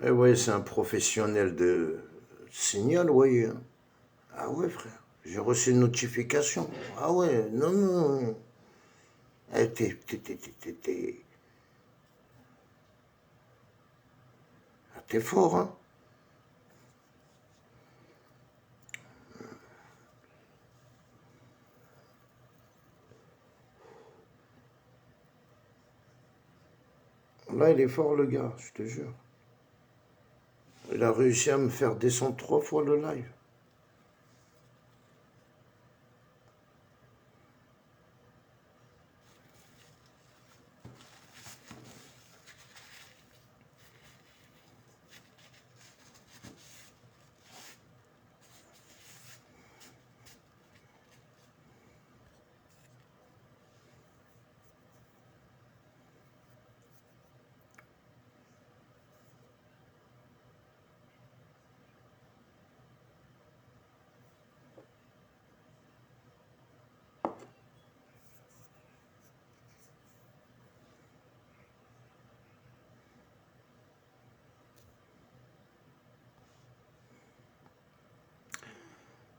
Eh ouais, c'est un professionnel de signal, ouais. Ah ouais, frère. J'ai reçu une notification. Ah ouais, non, non. Eh, t'es fort, hein. Là, il est fort, le gars, je te jure. Il a réussi à me faire descendre 3 fois le live.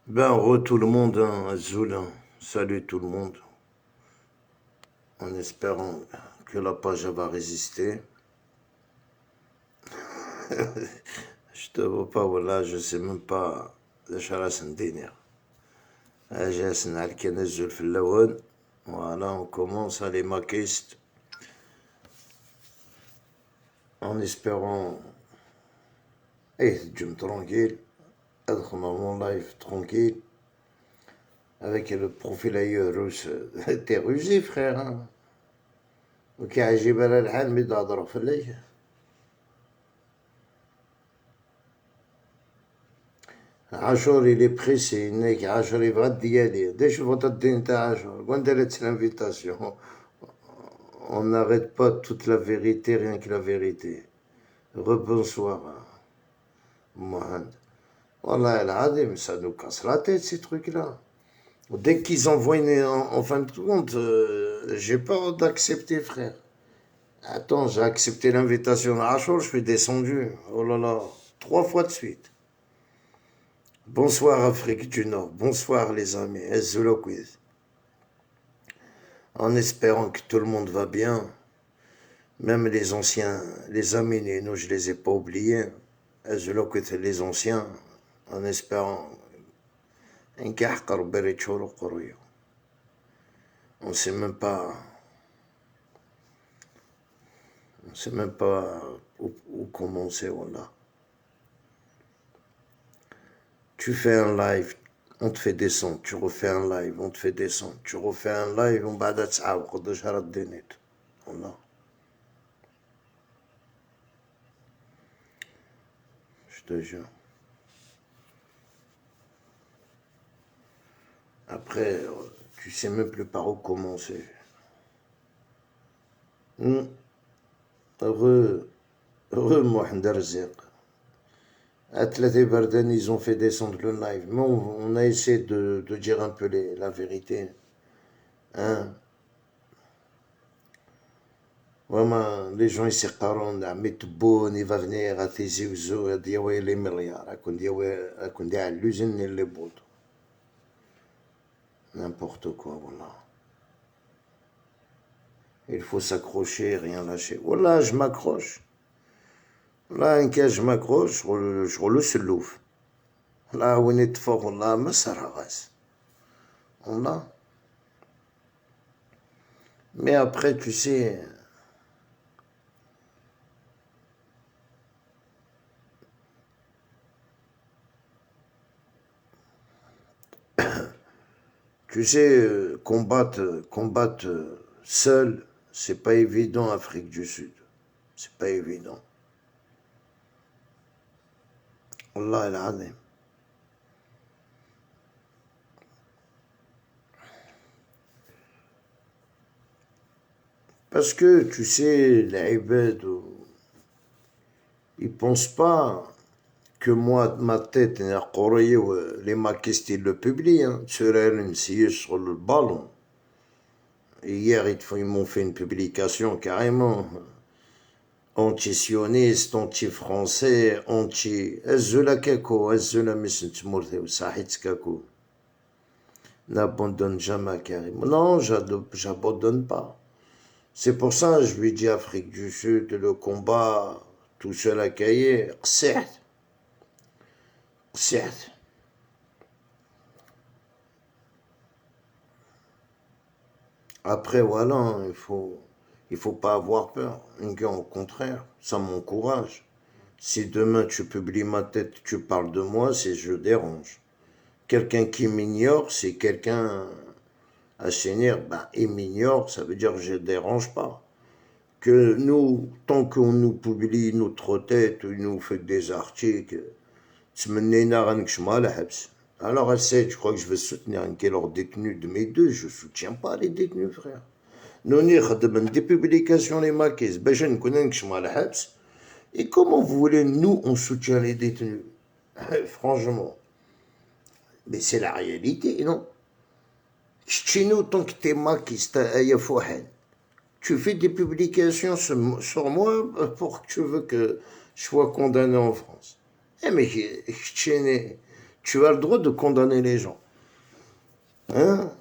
Ben, tout le monde, hein, Zoula. Salut tout le monde. En espérant que la page va résister. Je te vois pas, voilà, je sais même pas. ليش ندير. جالس نعلك نزل في اللون. Voilà, on commence à les maquistes en espérant. Eh, tu me tranquille. ادخل dans mon live tranquille. Avec le profil ailleurs russe. T'es rusé, frère, hein. وكي عجيب على الحال مي تهضروا في الليل. عاشور il est pressé. إنك عاشور يبغى ديالي. داش الفوطة الدين تاع عاشور. وين دارت l'invitation. On n'arrête pas toute la vérité, rien que la vérité. Rebonsoir, Mohamed. Wallah, el ça nous casse la tête, ces trucs-là. Dès qu'ils envoient en fin de compte, j'ai peur d'accepter, frère. Attends, j'ai accepté l'invitation à Ashur, je suis descendu. Oh là là, 3 fois de suite. Bonsoir, Afrique du Nord. Bonsoir, les amis. Ezulokwiz. En espérant que tout le monde va bien. Même les anciens, les amis, nous, je les ai pas oubliés. Ezulokwiz, les anciens. En espérant. On sait même pas. On sait même pas où commencer, voilà. Tu fais un live, on te fait descendre. Tu refais un live, on te fait descendre. Tu refais un live, on va voilà. Je te jure. Après, tu sais même plus par où commencer. Heureux, heureux Mohamed Arzek. Athlète Barden, ils ont fait descendre le live. Mais on a essayé de dire un peu la vérité. Hein? Vraiment, les gens ici قارون متبون il va venir à Tizi Ouzou دياوي لي مليار أكون ديال l'usine اللي بوطو n'importe quoi voilà. Il faut s'accrocher, rien lâcher. Voilà, je m'accroche. Là, un cas, je m'accroche, je roule sur l'ouf. Là, où on est fort, là, ma saragas. Voilà. Mais après, tu sais, combattre seul, c'est pas évident, Afrique du Sud. C'est pas évident. Allah el Parce que, tu sais, les Ibad, ils pensent pas que moi, ma tête, les maquistes, ils le publient, hein, sur RMC, sur le ballon. Et hier, ils m'ont fait une publication carrément. anti-sioniste, anti-français, anti... Azula kako, azula misnt mourthéo, sahit kako. N'abandonne jamais Karim. Non, j'abandonne pas. C'est pour ça que je lui dis Afrique du Sud, le combat, tout seul à cahier, certes. Certes. Après, voilà, il faut pas avoir peur. Au contraire, ça m'encourage. Si demain tu publies ma tête, tu parles de moi, c'est je dérange. Quelqu'un qui m'ignore, c'est quelqu'un à s'énerver. Ben, il m'ignore, ça veut dire que je ne dérange pas. Que nous, tant qu'on nous publie notre tête, il nous fait des articles, alors elle sait, je crois que je vais soutenir leur détenu de mes deux, je ne soutiens pas les détenus, frère. Nous avons des publications, les maquis, et comment vous voulez, nous, on soutient les détenus? Franchement. Mais c'est la réalité, non? Chez nous, tant que t'es maquis, tu fais des publications sur moi pour que tu veux que je sois condamné en France. Eh mais tu as le droit de condamner les gens. Hein?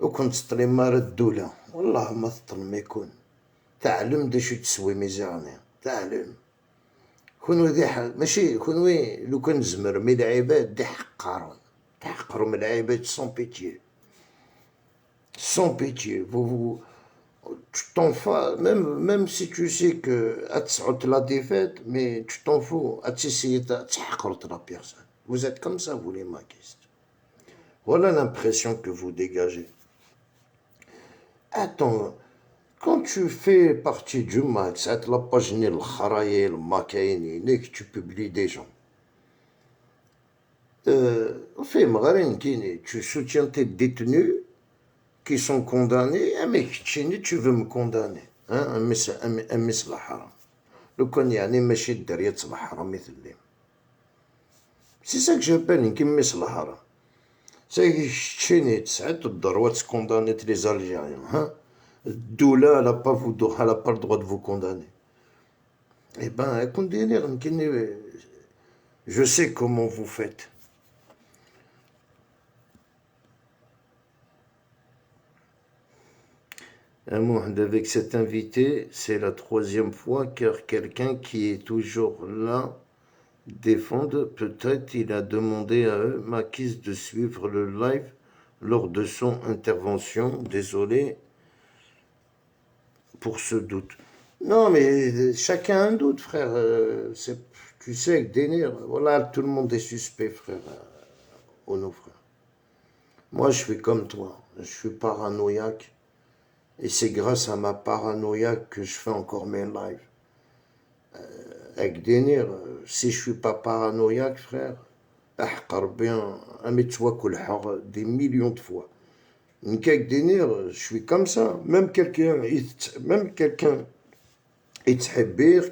وكنت تطلي مار الدولة والله ما تطل ما يكون تعلم دا شو تسوي ميزانية تعلم كونوا ذي ماشي كونوا لو كان زمر مي العباد دي تحقروا من العباد سون بيتيي vous tu t'en fous, même si tu sais que tu la défaite, mais tu t'en fous, tu essayes de la personne. Vous êtes comme ça, vous les maquistes. Voilà l'impression que vous dégagez. Attends, quand tu fais partie du max, la page le kharaye, le makaini, que tu publies des gens. Tu soutiens tes détenus qui sont condamnés, mais tu veux me condamner. Un mis la haram. Le konyani machid derrière la haram مثلي. C'est ça que j'appelle une mis la haram. C'est que tu dois condamner les Algériens. Doula, elle n'a pas le droit de vous condamner. Eh ben, je sais comment vous faites. Avec cet invité, c'est la 3e fois, car quelqu'un qui est toujours là défendre, peut-être il a demandé à eux, Makis, de suivre le live lors de son intervention. Désolé pour ce doute. Non, mais chacun a un doute, frère. Tu sais, avec Denir, voilà, tout le monde est suspect, frère. Nos frères. Moi, je suis comme toi. Je suis paranoïaque. Et c'est grâce à ma paranoïa que je fais encore mes lives. Avec Denir, si je suis pas paranoïaque, frère, bien, des millions de fois. Avec Denir, je suis comme ça. Même quelqu'un,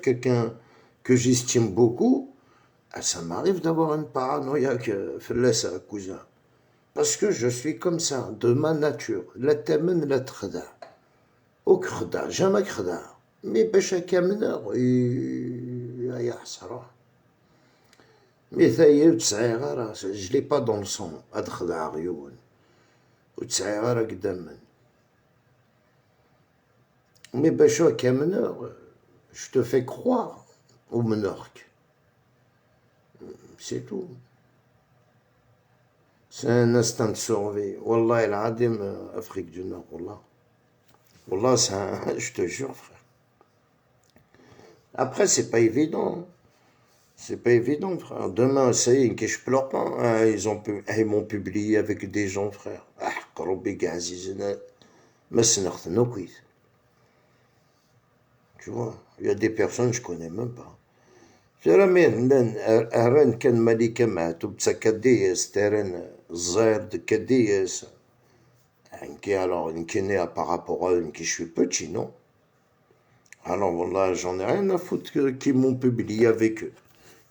quelqu'un que j'estime beaucoup, ça m'arrive d'avoir une paranoïaque, cousin. Parce que je suis comme ça, de ma nature. La tamen, la trada. وكخدع جامك خدع مي باش هكا مناغ يا حسرة مي ثايا وتسعي غير جلي با دون سون هاد خدع غيون وتسعي غير قدام مي باش هكا مناغ je te fais croire au مناغك c'est tout c'est un instinct de survie والله العظيم Afrique du Nord والله Wallah, je te jure, frère. Après, c'est pas évident. C'est pas évident, frère. Demain, ça y est, que je pleure pas. Hein, ils m'ont publié avec des gens, frère. Tu vois, il y a des personnes, je connais même pas. كان ملكة مات وبتسكديس تارن الزاير دكديس alors par rapport à une qui je suis petit, non? Alors voilà, j'en ai rien à foutre qu'ils m'ont publié avec eux.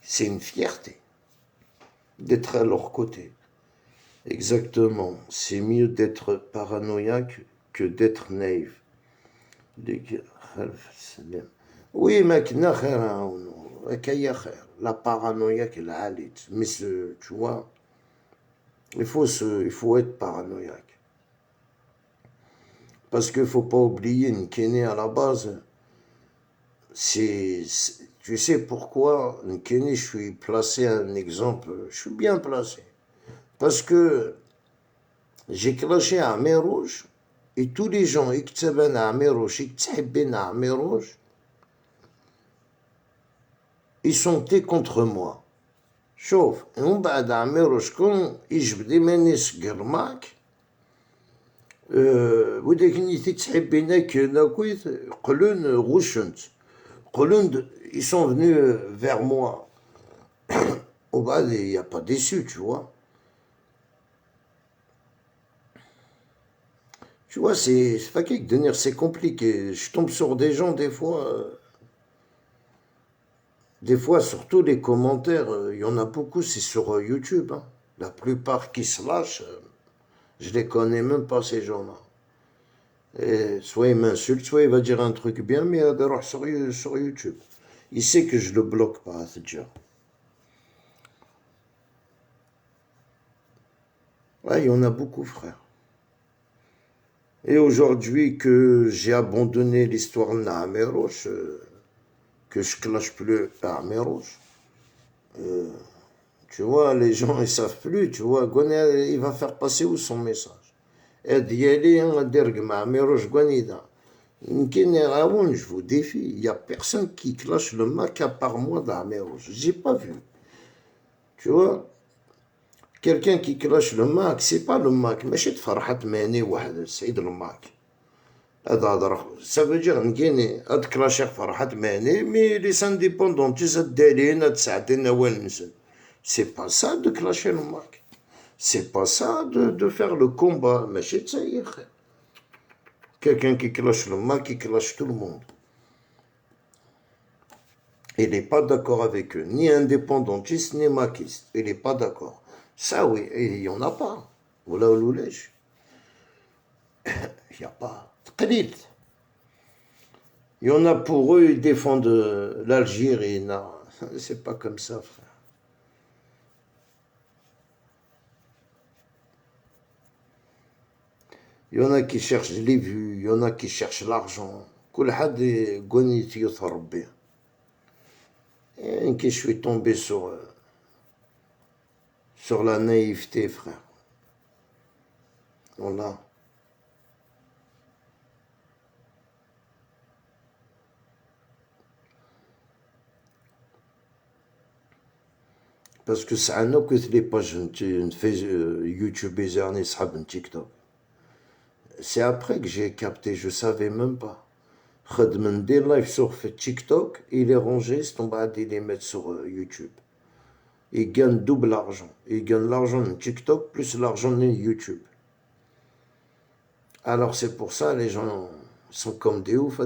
C'est une fierté d'être à leur côté. Exactement. C'est mieux d'être paranoïaque que d'être naïf. Oui, mec, la paranoïa qu'elle a, mais tu vois, il faut être paranoïaque. Parce qu'il ne faut pas oublier, une Kenny à la base, tu sais pourquoi, une Kenny, je suis placé un exemple, je suis bien placé. Parce que j'ai clashé à mer rouge, et tous les gens qui à mer rouge, à mer rouge, ils sont contre moi. شوف ومن بعد عميرو شكون يجبد يمانيس قرماك وداك نيتي تحبيناك ناكويت قلون غشنت قلون ils sont venus vers moi au bas il n'y a pas déçu tu vois c'est pas quelque devenir c'est compliqué je tombe sur des gens des fois surtout les commentaires il y en a beaucoup c'est sur YouTube hein. La plupart qui se lâchent je les connais même pas ces gens-là. Et soit il m'insulte, soit il va dire un truc bien, mais il va sur YouTube. Il sait que je le bloque pas, c'est dire. Ouais, il y en a beaucoup, frère. Et aujourd'hui que j'ai abandonné l'histoire de Nameroche, que je clash plus Nameroche, tu vois, les gens ils savent plus, tu vois, il va faire passer où son message. Et d'y aller, on va dire que Nameroche, je vous défie, il n'y a personne qui clash le Mac à part moi dans j'ai pas vu. Tu vois, quelqu'un qui clash le Mac, c'est pas le Mac, mais c'est فرحة ماني واحد السيد le Mac. Ça veut dire نكيني هاد كلاشير فرحة ماني مي les indépendantistes الدالين هاد ساعتين نوال نسن. C'est pas ça de clasher le Mac. C'est pas ça de faire le combat. Mais c'est ça, quelqu'un qui clash le Mac, qui clash tout le monde. Il n'est pas d'accord avec eux, ni indépendantiste, ni maquiste. Il n'est pas d'accord. Ça, oui, et il n'y en a pas. Voilà où il n'y a pas. Il y en a pour eux, ils défendent l'Algérie. Non, c'est pas comme ça, frère. Il y en a qui cherchent les vues, il y en a qui cherchent l'argent. كل حد قنيت يثر به. Et que je suis tombé sur la naïveté, frère. Voilà. Parce que c'est un autre que les pages YouTube et TikTok. C'est après que j'ai capté, je savais même pas. خدم des live sur TikTok, il est rangé, c'est tombé il les met sur YouTube. Il gagne double argent. Il gagne l'argent de TikTok plus l'argent de YouTube. Alors c'est pour ça les gens sont comme des oufs.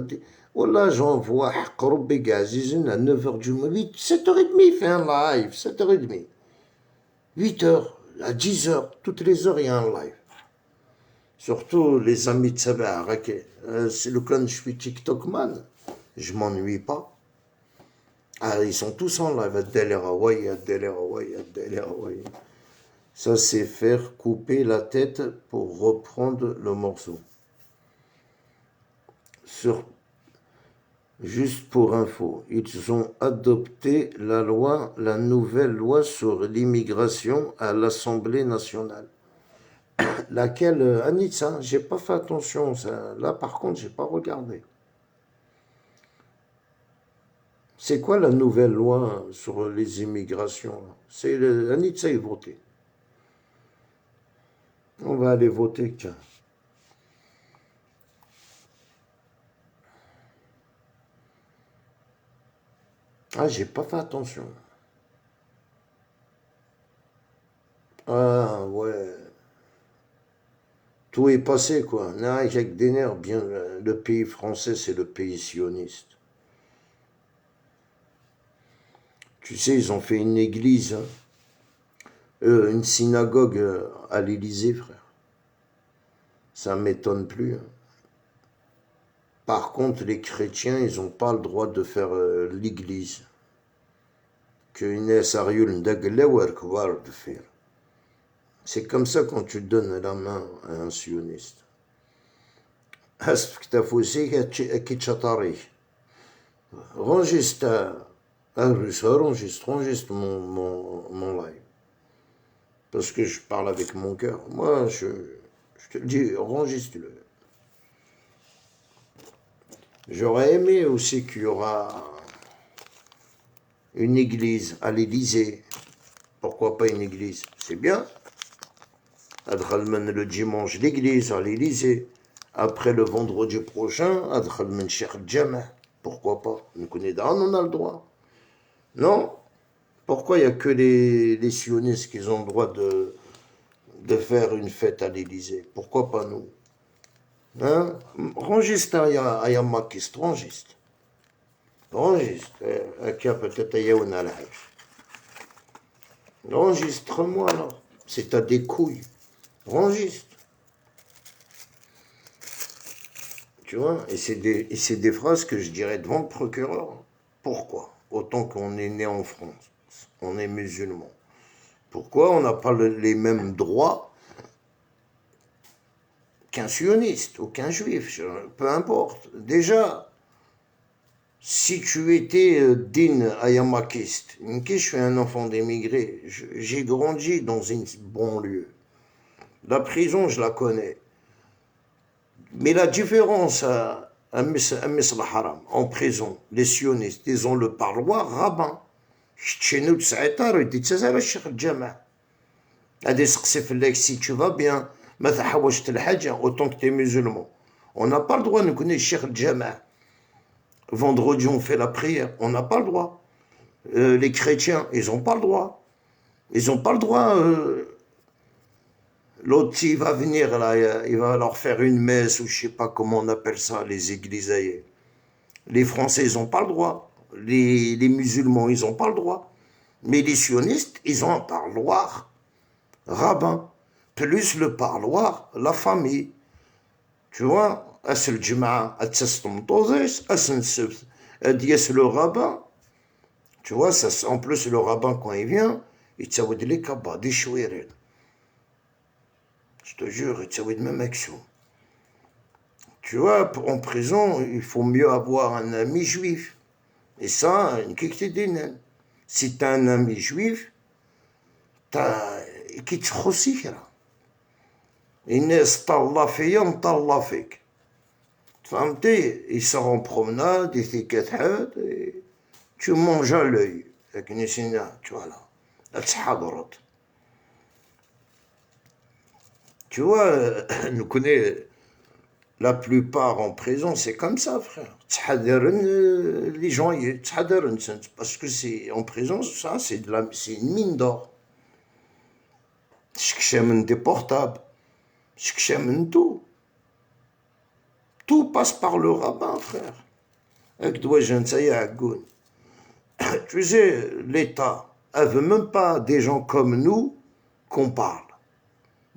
Voilà, j'envoie Qroubi Gazizine à 9h du matin. 7h30, il fait un live, 7h30. 8h, à 10h, toutes les heures, il y a un live. Surtout les amis de Sabah, c'est le quand je suis TikTok man, je m'ennuie pas. Ah, ils sont tous en live, ça c'est faire couper la tête pour reprendre le morceau. Juste pour info, ils ont adopté la nouvelle loi sur l'immigration à l'Assemblée nationale. Laquelle, Anitza, j'ai pas fait attention. Ça. Là, par contre, j'ai pas regardé. C'est quoi la nouvelle loi sur les immigrations? C'est Anitza est voté. On va aller voter, tiens. Ah, j'ai pas fait attention. Ah, ouais. Tout est passé, quoi. Non, Jacques Denner, bien, le pays français, c'est le pays sioniste. Tu sais, ils ont fait une église, hein, une synagogue à l'Élysée, frère. Ça m'étonne plus. Hein. Par contre, les chrétiens, ils n'ont pas le droit de faire l'église. C'est comme ça quand tu donnes la main à un sioniste. Enregistre mon live. Parce que je parle avec mon cœur. Moi, je te le dis, enregistre-le. J'aurais aimé aussi qu'il y aura une église à l'Élysée. Pourquoi pas une église? C'est bien. Le dimanche, l'église à l'Élysée. Après le vendredi prochain, pourquoi pas? On a le droit. Non? Pourquoi il n'y a que les sionistes qui ont le droit de faire une fête à l'Élysée? Pourquoi pas nous? Hein? Enregistre à Yamakist, enregistre. Enregistre. Enregistre-moi alors. C'est à des couilles. Enregistre. Tu vois? Et c'est des phrases que je dirais devant le procureur. Pourquoi? Autant qu'on est né en France. On est musulman. Pourquoi on n'a pas les mêmes droits qu'un sioniste ou qu'un juif? Peu importe. Déjà, si tu étais din ayamakiste, je suis un enfant d'émigré, j'ai grandi dans une banlieue. La prison, je la connais. Mais la différence à Haram, en prison, les sionistes, ils ont le parloir rabbin. Si tu vas bien, autant que tu es musulman. On n'a pas le droit de connaître Cheikh al-Jama'. Vendredi, on fait la prière. On n'a pas le droit. Les chrétiens, ils n'ont pas le droit. Ils n'ont pas le droit. L'autre, il va venir, là, il va leur faire une messe, ou je ne sais pas comment on appelle ça, les églises ailleurs. Les Français, ils n'ont pas le droit. Les musulmans, ils n'ont pas le droit. Mais les sionistes, ils ont un parloir rabbin. Plus le parloir, la famille. Tu vois, le Jama'a, le rabbin. Tu vois, ça, en plus, le rabbin, quand il vient, il t'aoude les kabas, des chouirines. Je te jure, il t'aoude même action. Tu vois, en prison, il faut mieux avoir un ami juif. Et ça, si tu as un ami juif, qui te choisira. الناس طالة فيا مطالة فيك فهمتي il sort en promenade il fait كتحاد tu manges à l'œil لكن سينا tu vois là تحضرت tu vois nous connaît la plupart en prison c'est comme ça frère تحضرن les gens تحضرن parce que c'est en prison ça c'est une mine d'or شكشا des portables tout passe par le rabbin, frère. Tu sais, l'État, elle veut même pas des gens comme nous qu'on parle.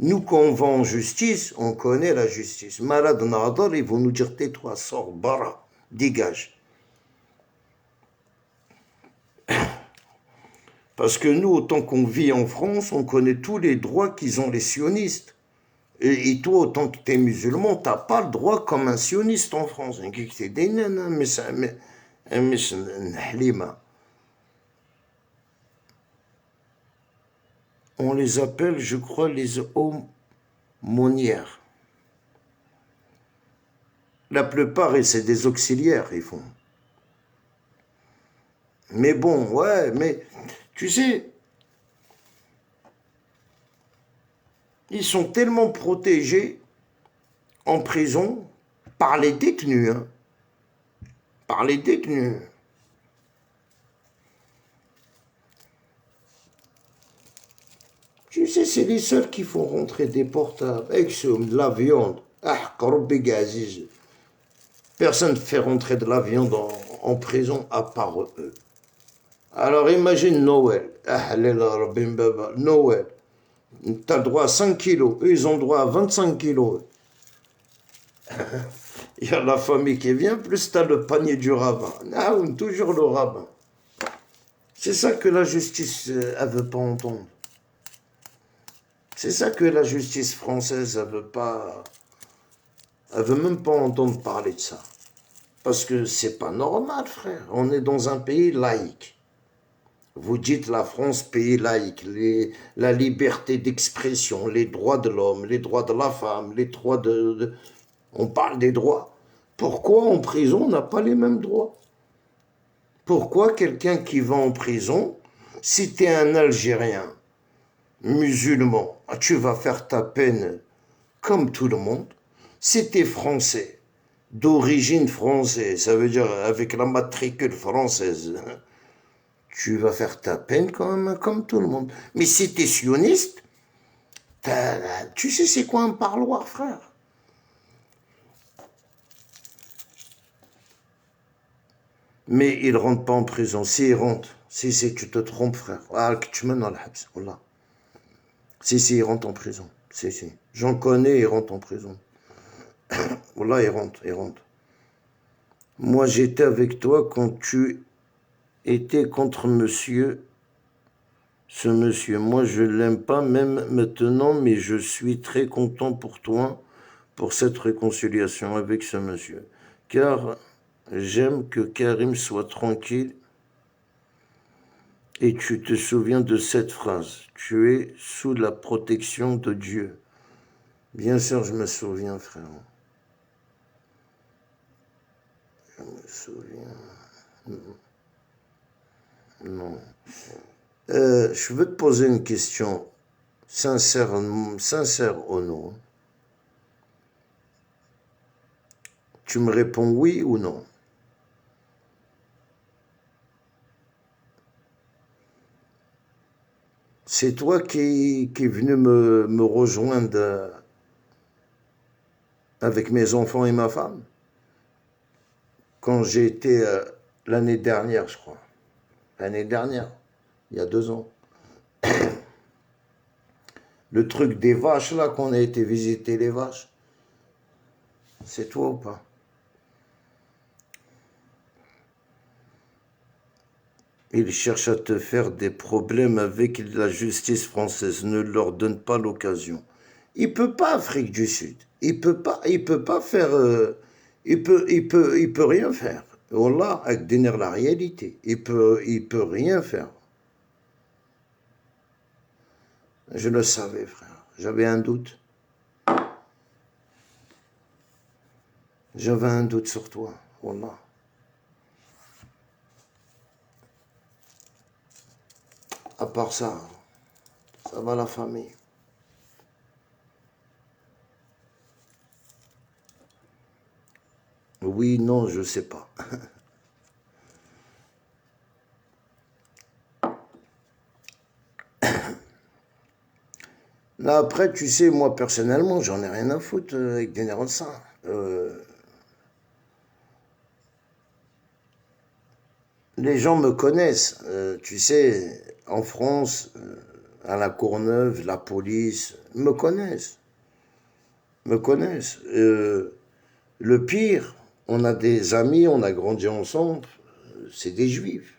Nous, quand on va en justice, on connaît la justice. Malade Nadar, ils vont nous dire tais-toi, sors, bara, dégage. Parce que nous, autant qu'on vit en France, on connaît tous les droits qu'ils ont les sionistes. Et toi, autant que tu es musulman, tu n'as pas le droit comme un sioniste en France. On les appelle, je crois, les aumônières. La plupart, c'est des auxiliaires, ils font. Mais bon, ouais, mais tu sais, ils sont tellement protégés en prison par les détenus. Hein, par les détenus. Tu sais, c'est les seuls qui font rentrer des portables, de la viande. Personne ne fait rentrer de la viande en prison à part eux. Alors imagine Noël. Noël. Tu as le droit à 5 kilos. Eux, ils ont le droit à 25 kilos. Il y a la famille qui vient, plus tu as le panier du rabbin. Ah, toujours le rabbin. C'est ça que la justice, elle veut pas entendre. C'est ça que la justice française, elle veut pas... Elle veut même pas entendre parler de ça. Parce que c'est pas normal, frère. On est dans un pays laïque. Vous dites la France, pays laïque, la liberté d'expression, les droits de l'homme, les droits de la femme, les droits On parle des droits. Pourquoi en prison on n'a pas les mêmes droits? Pourquoi quelqu'un qui va en prison, si tu es un Algérien, musulman, tu vas faire ta peine comme tout le monde? Si tu es français, d'origine française, ça veut dire avec la matricule française, tu vas faire ta peine comme tout le monde. Mais si tu es sioniste, tu sais c'est quoi un parloir, frère? Mais il ne rentre pas en prison. Si il rentre, si tu te trompes, frère. Ah, que tu mènes dans le habs, wallah. Si, il rentre en prison. Si. J'en connais, il rentre en prison. Wallah, il rentre. Moi, j'étais avec toi quand tu étais contre ce monsieur. Moi, je ne l'aime pas même maintenant, mais je suis très content pour toi, pour cette réconciliation avec ce monsieur. Car j'aime que Karim soit tranquille. Et tu te souviens de cette phrase, tu es sous la protection de Dieu. Bien sûr, je me souviens, frère. Je me souviens. Non. Je veux te poser une question sincère ou non. Tu me réponds oui ou non. C'est toi qui est venu me rejoindre avec mes enfants et ma femme quand j'ai été l'année dernière, je crois. L'année dernière, il y a 2 ans. Le truc des vaches, là, qu'on a été visiter les vaches, c'est toi ou pas? Il cherche à te faire des problèmes avec la justice française. Ne leur donne pas l'occasion. Il peut pas, Afrique du Sud. Il peut pas faire... il peut rien faire. Wallah, avec donner la réalité. Il peut rien faire. Je le savais, frère. J'avais un doute. J'avais un doute sur toi. Wallah. À part ça va la famille. Oui, non, je sais pas. Là, après, tu sais, moi, personnellement, j'en ai rien à foutre avec des ça. Les gens me connaissent. Tu sais, en France, à la Courneuve, la police me connaissent. Le pire, on a des amis, on a grandi ensemble, c'est des juifs.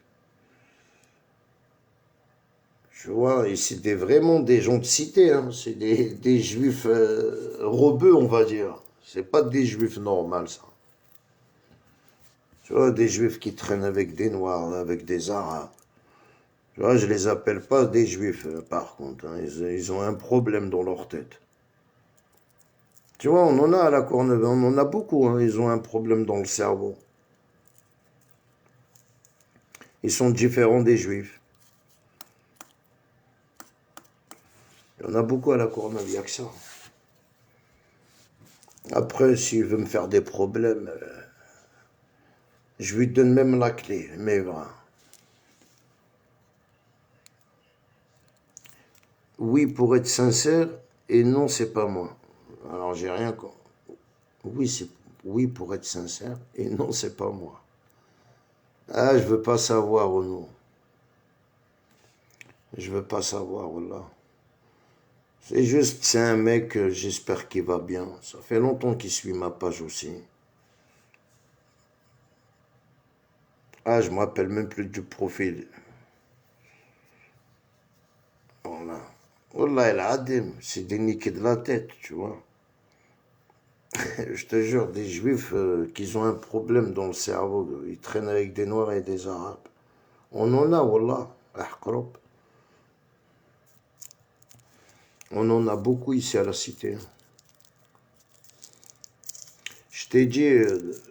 Tu vois, et c'est vraiment des gens de cité, hein. C'est des juifs rebeux, on va dire. C'est pas des juifs normaux, ça. Tu vois, des juifs qui traînent avec des noirs, avec des arabes. Tu vois, je les appelle pas des juifs, par contre, hein. Ils ont un problème dans leur tête. Tu vois, on en a à la Courneuve, on en a beaucoup, hein. Ils ont un problème dans le cerveau. Ils sont différents des juifs. Il y en a beaucoup à la Courneuve, il n'y a que ça. Après, s'il veut me faire des problèmes, je lui donne même la clé, mais voilà. Oui, pour être sincère, et non, c'est pas moi. Alors, j'ai rien contre. Oui, pour être sincère, et non, c'est pas moi. Ah, je veux pas savoir, ou non. Je veux pas savoir, là. C'est un mec, j'espère qu'il va bien. Ça fait longtemps qu'il suit ma page aussi. Ah, je me rappelle même plus du profil. Voilà. Wallah, el adim, c'est des niqués de la tête, tu vois. Je te jure, des juifs qui ont un problème dans le cerveau, ils traînent avec des noirs et des arabes. On en a, wallah, ahqrob. On en a beaucoup ici à la cité. Je t'ai dit,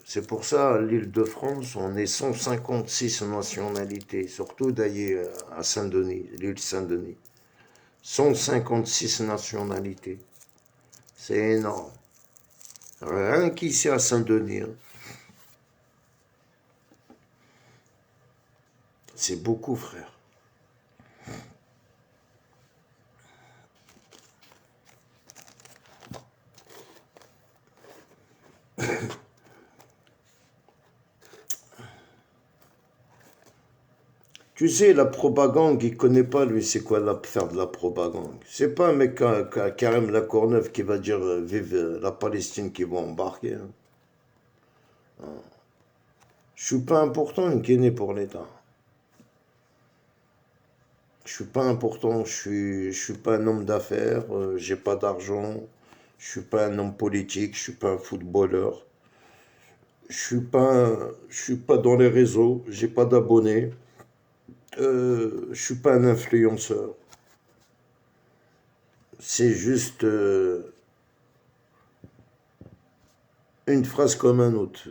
c'est pour ça, à l'île de France, on est 156 nationalités, surtout d'ailleurs à Saint-Denis, l'île Saint-Denis. 156 nationalités. C'est énorme. Rien qu'ici à Saint-Denis, hein. C'est beaucoup, frère. Tu sais, la propagande, il connaît pas, lui, c'est quoi faire de la propagande. C'est pas un mec Karim Lacourneuve qui va dire vive la Palestine qui va embarquer, hein. Je suis pas important, une guinée pour l'État. Je suis pas important, je suis pas un homme d'affaires, j'ai pas d'argent, je suis pas un homme politique, je suis pas un footballeur, je suis pas dans les réseaux, j'ai pas d'abonnés, je suis pas un influenceur. C'est juste une phrase comme un autre.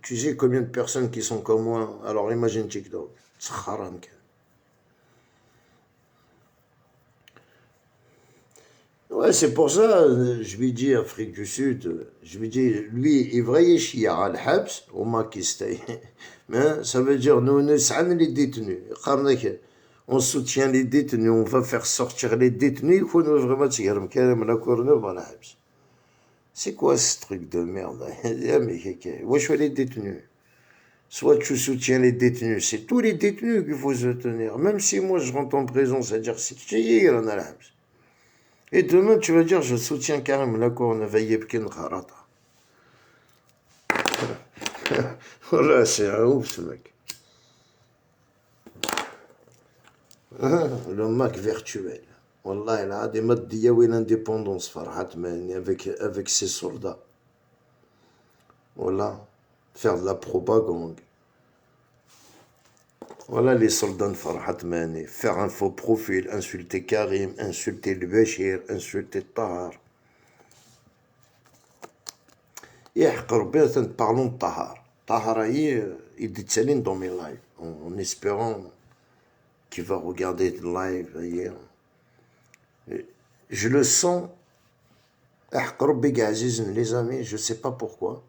Tu sais combien de personnes qui sont comme moi? Alors imagine TikTok. Tsakharan. Ouais, c'est pour ça, je lui dis Afrique du Sud, je lui dis, lui, il va y à al-Habs, au Makistai. Mais ça veut dire, nous, les détenus. On soutient les détenus, on va faire sortir les détenus, il faut nous vraiment tirer, Habs. C'est quoi ce truc de merde? Wesh les détenus. Soit tu soutiens les détenus, c'est tous les détenus qu'il faut soutenir. Même si moi je rentre en prison, c'est-à-dire c'est qui on a Habs. Et demain, tu vas dire, je soutiens Karim Lacour, Navaïebkin Kharata. Voilà, c'est un ouf, ce mec. Le Mac virtuel. Wallah, il a des modes d'Iyawi l'indépendance, Farhat Mani, avec ses soldats. Voilà, faire de la propagande. Voilà les soldats de Farhat Mani. Faire un faux profil, insulter Karim, insulter le Bachir, insulter Tahar. يحقر بيتا parlons de Tahar. Tahar, il dit dans mes lives, en espérant qu'il va regarder le live hier. Je le sens, les amis, je ne sais pas pourquoi.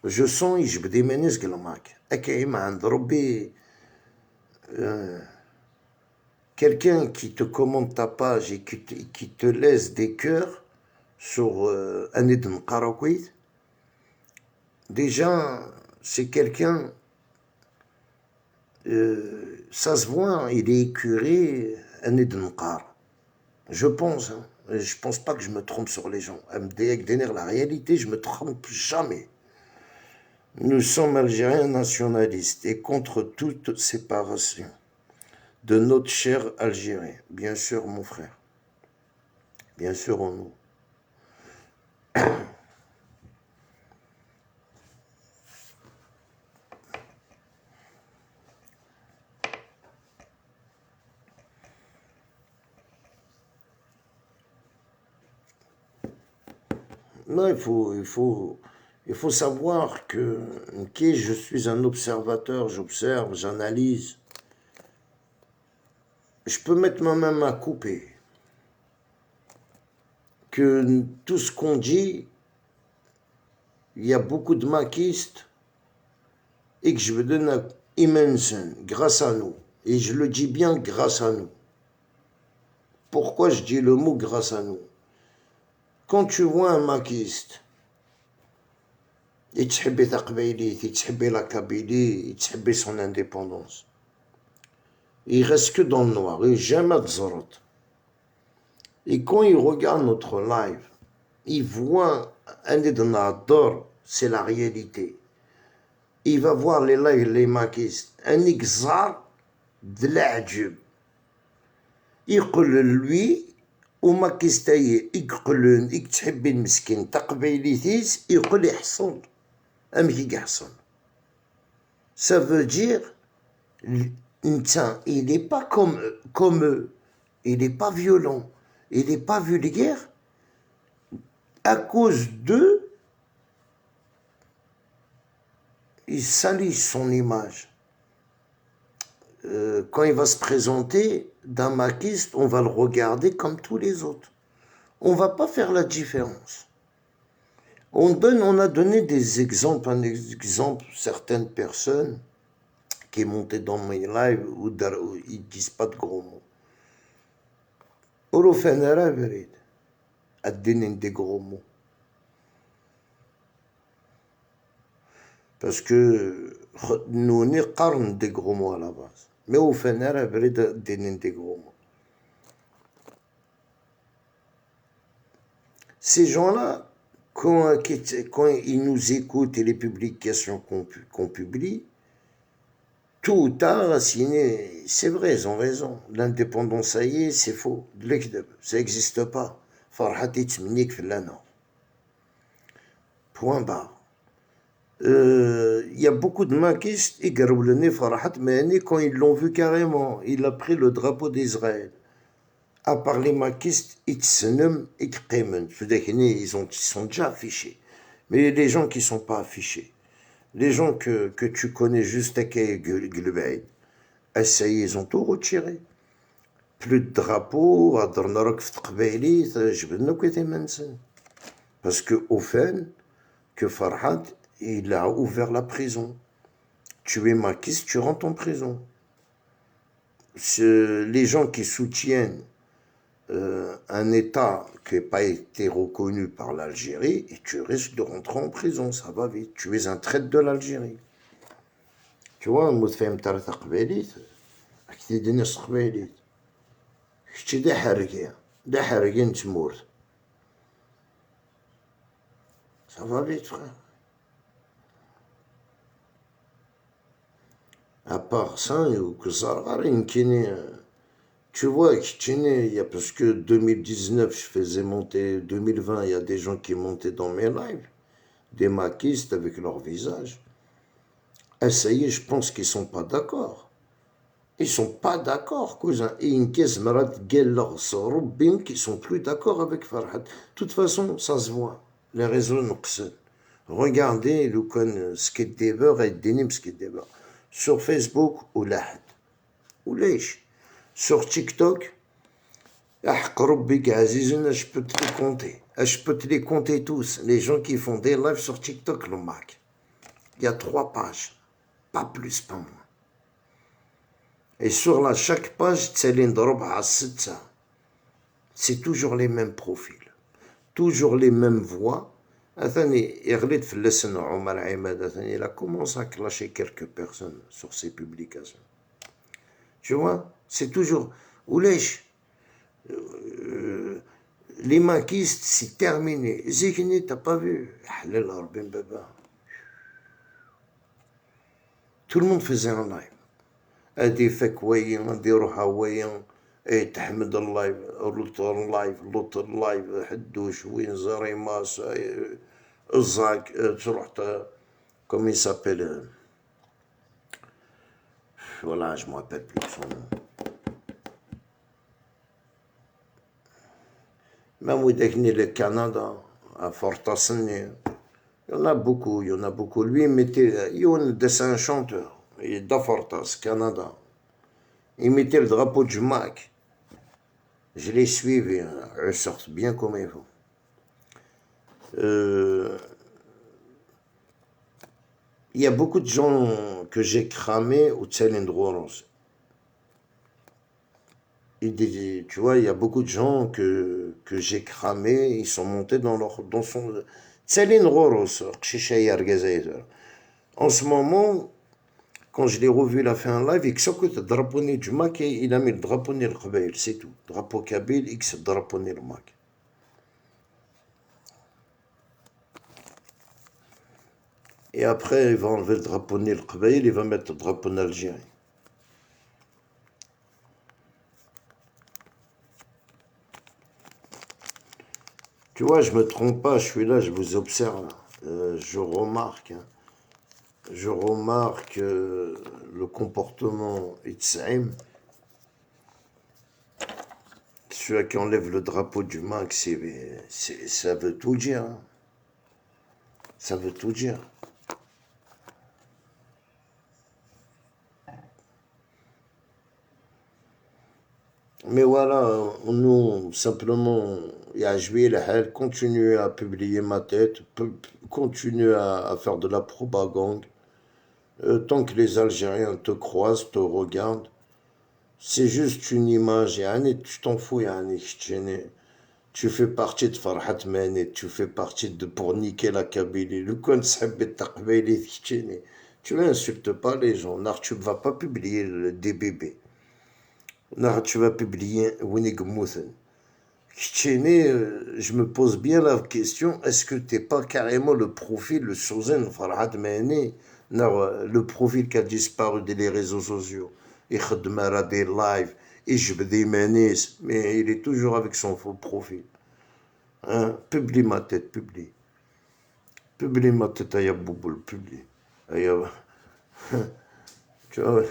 Je sens يجبد يمانيس قلماك. أكايما عند ربي quelqu'un qui te commente ta page et qui te laisse des cœurs sur un Eden Karakwit. Déjà, c'est quelqu'un, ça se voit, il est écuré, un Eden Kar. Je pense, hein. Je pense pas que je me trompe sur les gens. La réalité, je me trompe jamais. Nous sommes Algériens nationalistes et contre toute séparation de notre cher Algérie. Bien sûr, mon frère. Bien sûr, en nous. Non, il faut savoir que je suis un observateur, j'observe, j'analyse. Je peux mettre ma main à couper. Que tout ce qu'on dit, il y a beaucoup de maquistes et que je veux donner immense grâce à nous. Et je le dis bien grâce à nous. Pourquoi je dis le mot grâce à nous? Quand tu vois un maquiste, il تحبي تقبيليت, il تحبي la Kabylie, il تحبي son indépendance. Il reste que dans le noir, il jamais tzorot. Et quand il regarde notre live, il voit un d'or, c'est la réalité. il va voir les lives les maquistes انك زار د العجب يقول lui وماكيستاي يقولون إيك تحبي المسكين تقبيليتيس يقول يحصل أمك يحصل ça veut dire il n'est pas comme eux, il n'est pas violent, il n'est pas vulgaire. À cause d'eux, il salit son image. Quand il va se présenter d'un maquiste, on va le regarder comme tous les autres. On ne va pas faire la différence. On a donné des exemples, un exemple, certaines personnes qui est montée dans mes lives où ils ne disent pas de gros mots. Orofenera verid, à donner des gros mots. Parce que nous n'avons des gros mots à la base. Mais au Fenera verid, à donner des gros mots. Ces gens-là, quand ils nous écoutent et les publications qu'on publie, tout ou tard, c'est vrai, ils ont raison. L'indépendance, ça y est, c'est faux. Ça n'existe pas. Farhat itmnik filana. Point barre. Il y a beaucoup de maquistes, ils garou le nez Farhat, mais quand ils l'ont vu carrément, il a pris le drapeau d'Israël. À part les maquistes, ils sont déjà affichés. Mais les gens qui ne sont pas affichés, les gens que tu connais juste à Gulbeid, essayez, ils ont tout retiré. Plus de drapeaux, parce qu'au fait, que Farhad, il a ouvert la prison. Tu es maquiste, tu rentres en prison. Les gens qui soutiennent un État qui n'a pas été reconnu par l'Algérie, et tu risques de rentrer en prison, ça va vite. Tu es un traître de l'Algérie. Tu vois, المتفاهم تاع تقبيليت كي تدينا تقبيليت كشتي دا حرقين تموت. Ça va vite, frère. À part ça, tu vois, parce que 2019, je faisais monter, 2020, il y a des gens qui montaient dans mes lives, des maquistes avec leur visage. Et ça y est, je pense qu'ils ne sont pas d'accord. Ils ne sont pas d'accord, cousin. Et une caisse marade leur sorobim qui sont plus d'accord avec Farhad. De toute façon, ça se voit. Les réseaux nous regardez ce qui est déveur et dénim ce qui est déveur. Sur Facebook, ou l'ahd. Ou l'èche. Sur TikTok, je peux te les compter. Je peux te les compter tous. Les gens qui font des lives sur TikTok, le Mac. Il y a 3 pages. Pas plus, pas moins. Et sur chaque page, c'est toujours les mêmes profils. Toujours les mêmes voix. Il a commencé à clasher quelques personnes sur ses publications. Tu vois, c'est toujours... les maquistes, c'est terminé. Zikni, t'as pas vu? Tout le monde faisait un live. هادي فكوية نديروها ويا ايه تحمد اللايف لوط اللايف حدوش وين زريماس الزاك تروح كومي سابيل voilà je me rappelle plus son nom même وداكني le Canada à Fortassigny il y en a beaucoup lui c'est un chanteur il est d'Afortas, Canada. Il mettait le drapeau du Mac. Je l'ai suivi, il sort bien comme il faut. Il y a beaucoup de gens que j'ai cramés au Tselindroros. Tu vois, il y a beaucoup de gens que j'ai cramés, ils sont montés dans son... Tselindroros, en ce moment... Quand je l'ai revu, il a fait un live, il drapeau du Mac et il a mis le drapeau de l'Qbaïl, c'est tout. Drapeau Kabyle, X drapeau de Mac. Et après, il va enlever le drapeau Nil Qbaïl, il va mettre le drapeau d'Algérie. Tu vois, je me trompe pas, je suis là, je vous observe. Je remarque, hein, le comportement Itzhaim, celui qui enlève le drapeau du Max, ça veut tout dire. Hein. Ça veut tout dire. Mais voilà, nous, simplement, elle continue à publier ma tête, continue à faire de la propagande. Tant que les Algériens te croisent, te regardent, c'est juste une image, yani, tu t'en fous, yani, tu fais partie de Farhat Manet, tu fais partie de pour niquer la Kabylie. Le coin de tu n'insultes pas les gens, tu ne vas pas publier des bébés. Tu vas publier Winnig Mouthen. Je me pose bien la question, est-ce que t'es pas carrément le profil, le Souzen Farhad Mehni, le profil qui a disparu des réseaux sociaux. Il a des lives, il des menaces, mais il est toujours avec son faux profil. Hein? Publie ma tête, publie. Publie ma tête, Aya Bouboul, publie. Tu vois,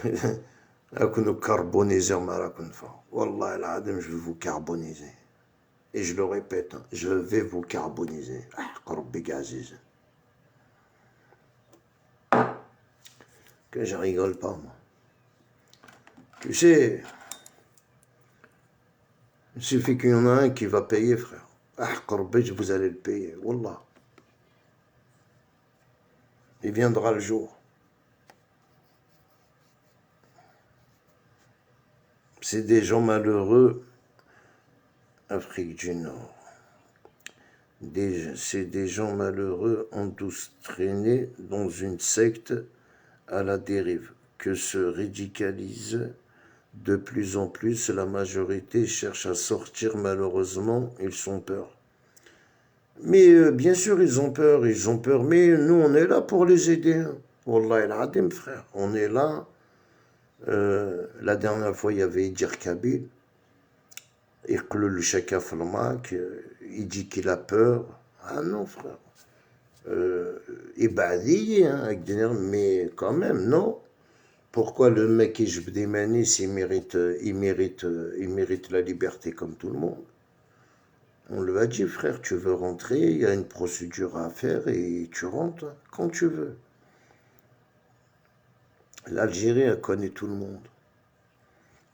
nous carboniser, Wallah, je vais vous carboniser. Et je le répète, hein, je vais vous carboniser. Que je rigole pas, moi. Tu sais, il suffit qu'il y en a un qui va payer, frère. Vous allez le payer, Wallah. Il viendra le jour. C'est des gens malheureux, Afrique du Nord. C'est des gens malheureux entraînés dans une secte à la dérive, que se radicalise de plus en plus. La majorité cherche à sortir, malheureusement, ils ont peur. Mais bien sûr, ils ont peur, mais nous, on est là pour les aider. Hein. Wallah el-Adim, frère, on est là. La dernière fois, il y avait Idir Kabil. Le Chaka Falmak, il dit qu'il a peur. Ah non, frère. Ibadi, hein, avec des nerfs, mais quand même, non. Pourquoi le mec qui joue des manis, il mérite la liberté comme tout le monde. On lui a dit, frère, tu veux rentrer, il y a une procédure à faire et tu rentres quand tu veux. L'Algérie, elle connaît tout le monde.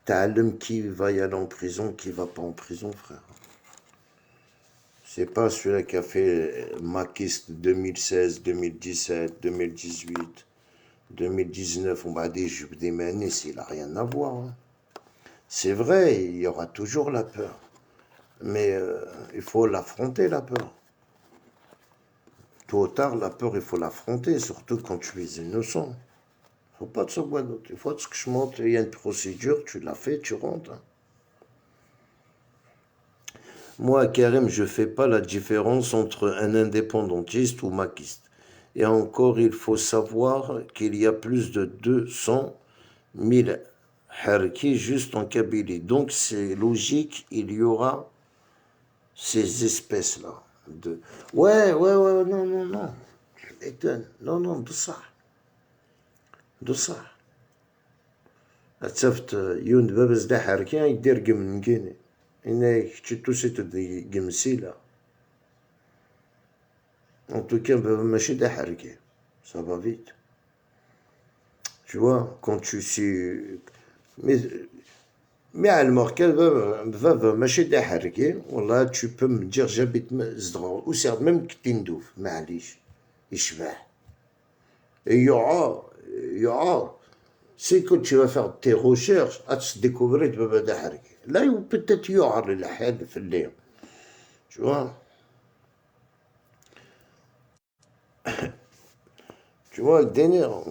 T'as l'homme qui va y aller en prison, qui va pas en prison, frère. C'est pas celui-là qui a fait Maquiste 2016, 2017, 2018, 2019. On va dire, je des manis, il n'a rien à voir. Hein. C'est vrai, il y aura toujours la peur. Mais il faut l'affronter, la peur. Tôt ou tard, la peur, il faut l'affronter, surtout quand tu es innocent. Il ne faut pas te sauver d'autre. Il faut que je monte, il y a une procédure, tu l'as fait, tu rentres. Hein. Moi, Karim, je ne fais pas la différence entre un indépendantiste ou maquiste. Et encore, il faut savoir qu'il y a plus de 200 000 harkis juste en Kabylie. Donc, c'est logique, il y aura ces espèces-là. Ouais, non. Étonne. Non, de ça. Atsaft, youn babas da harkin, يدير قم نكيني. إنك تشتو سيتو دي قمسيلة. En tout cas, ماشي da harkin. Ça va vite. Tu vois, quand tu sais... Mais à المركز ماشي دا حركي والله tu peux me dire j'habite زدغور وسير même كتندوف معليش يشبع يعار c'est que tu vas faire tes recherches à te découvrir بابا دا حركي là peut-être يعار الحال في الليل tu vois le délire.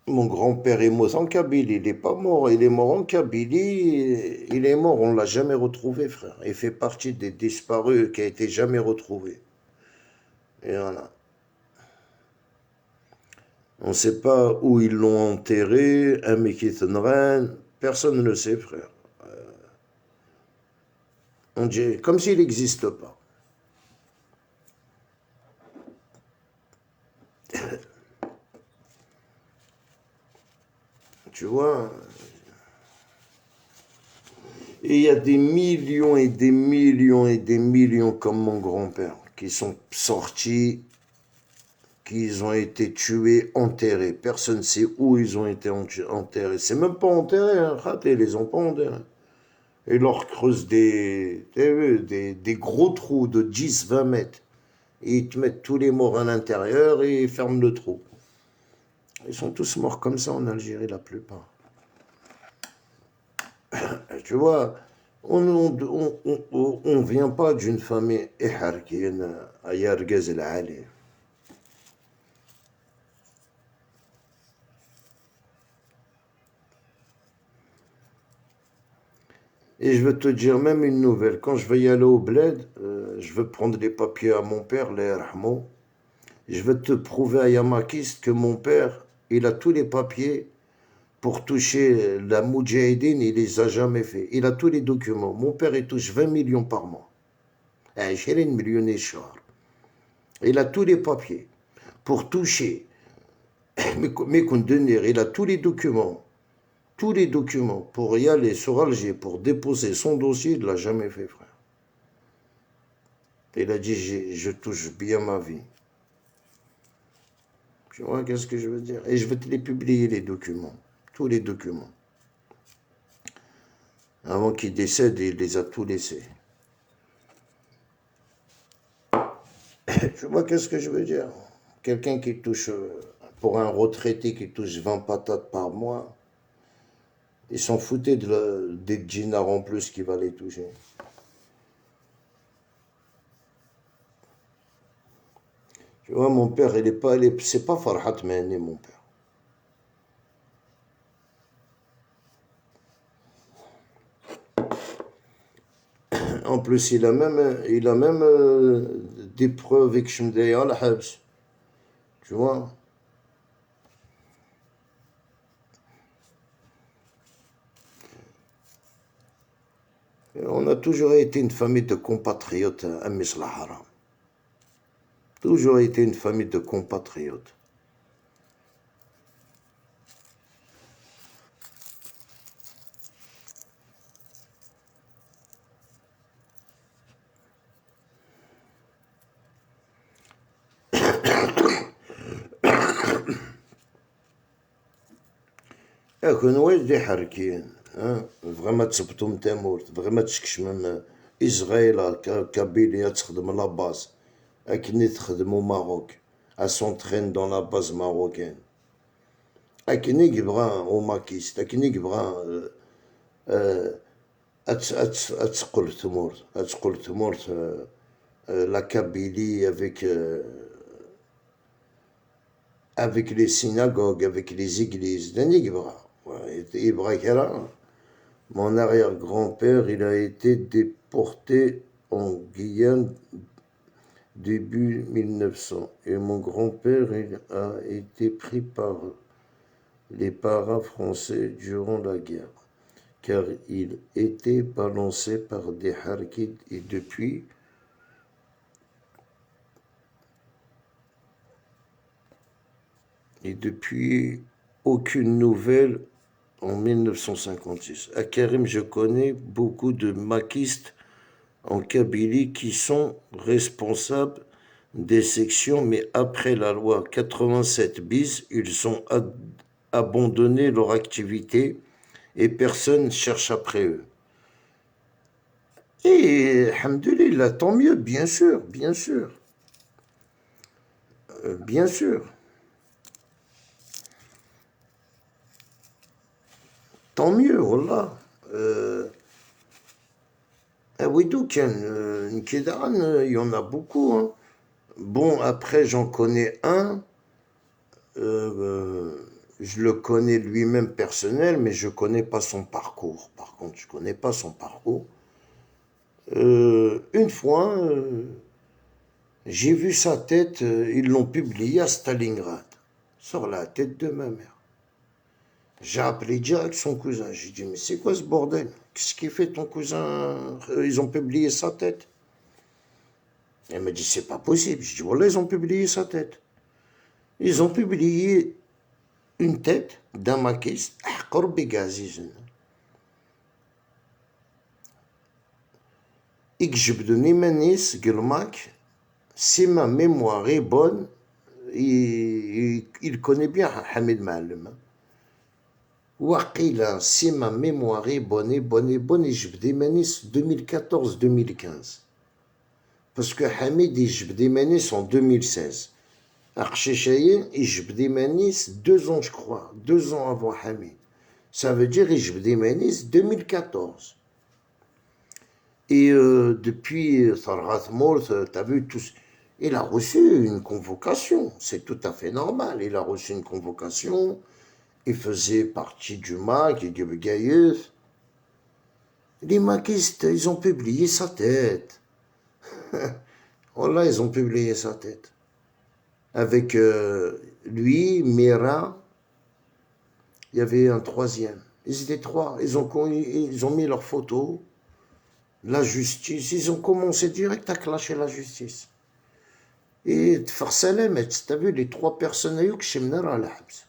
Mon grand-père est mort en Kabylie, il n'est pas mort, il est mort en Kabylie, il est mort, on ne l'a jamais retrouvé, frère. Il fait partie des disparus qui a été jamais retrouvé. Et voilà. On ne sait pas où ils l'ont enterré, un Mekithenren, personne ne le sait, frère. On dit comme s'il n'existe pas. Tu vois. Et il y a des millions et des millions et des millions comme mon grand-père qui sont sortis, qui ont été tués, enterrés. Personne ne sait où ils ont été enterrés. C'est même pas enterré, hein. Ils les ont pas enterrés. Et ils leur creusent des gros trous de 10-20 mètres. Et ils te mettent tous les morts à l'intérieur et ils ferment le trou. Ils sont tous morts comme ça en Algérie, la plupart. Tu vois, on ne vient pas d'une famille éharkienne à Yargaz el-Ali. Et je veux te dire même une nouvelle. Quand je vais y aller au bled, je veux prendre les papiers à mon père, les Rahmo. Je veux te prouver à Yamakist que mon père, il a tous les papiers pour toucher la Moudjahidine, il les a jamais fait. Il a tous les documents. Mon père, il touche 20 millions par mois. 20 millions الشهر. Il a tous les papiers pour toucher. Mais il a tous les documents. Tous les documents pour y aller sur Alger, pour déposer son dossier, il ne l'a jamais fait, frère. Il a dit, je touche bien ma vie. Tu vois, qu'est-ce que je veux dire? Et je vais te les publier, les documents. Tous les documents. Avant qu'il décède, il les a tous laissés. Tu vois, qu'est-ce que je veux dire? Quelqu'un qui touche, pour un retraité qui touche 20 patates par mois, ils s'en foutaient des dinars en plus qu'il va les toucher. Tu vois, mon père, c'est pas Farhat Mehni, mon père. En plus, il a même des preuves avec Shmdeya al-Habs. Tu vois? On a toujours été une famille de compatriotes à Misla Haram. Toujours été une famille de compatriotes. كون واجد حركين فغيما تثبتو نتا مورت فغيما تشكش من إسرائيل كابيليا تخدم لا باز أكني تخدمو ماروك أسونترين دون لا باز ماروكين أكني يبغى أوماكيست أكني يبغى أتقول تمورت la Kabylie avec les synagogues, avec les églises. Mon arrière-grand-père, il a été déporté en Guyane début 1900. Et mon grand-père, il a été pris par les paras français durant la guerre, car il était balancé par des harkids et depuis aucune nouvelle en 1956. À Karim, je connais beaucoup de maquistes en Kabylie qui sont responsables des sections, mais après la loi 87 bis, ils ont abandonné leur activité et personne ne cherche après eux. Et, alhamdoulilah, tant mieux, bien sûr, bien sûr. Bien sûr. Tant mieux, voilà. Oui, donc, il y en a beaucoup. Hein. Bon, après, j'en connais un. Je le connais lui-même personnel, mais je ne connais pas son parcours. Par contre, je ne connais pas son parcours. Une fois, j'ai vu sa tête, ils l'ont publié à Stalingrad. sur la tête de ma mère. J'ai appelé direct son cousin. J'ai dit, mais c'est quoi ce bordel? Qu'est-ce qu'il fait ton cousin? Ils ont publié sa tête. Elle m'a dit, c'est pas possible. J'ai dit, voilà, ils ont publié sa tête. Ils ont publié une tête d'un maquiste. يكجبدني مانيس قلماك si ma mémoire est bonne, il connaît bien Hamid Ma'alem. Waqila, si ma mémoire est bonne, يجبد Manis 2014-2015. Parce que Hamid يجبد Manis en 2016. Archéchaïen, يجبد Manis 2 ans, je crois. 2 ans avant Hamid. Ça veut dire يجبد Manis 2014. Et depuis Sargat Mourth, tu as vu tous. Il a reçu une convocation, c'est tout à fait normal. Il a reçu une convocation, il faisait partie du MAC et du Begaïeuf. Les maquistes, ils ont publié sa tête. Voilà, ils ont publié sa tête. Avec lui, Mira, il y avait un troisième. Ils étaient 3, ils ont mis leurs photos. La justice, ils ont commencé direct à clasher la justice. Et Farsalem, tu as vu les 3 personnes qui sont venues à la habs.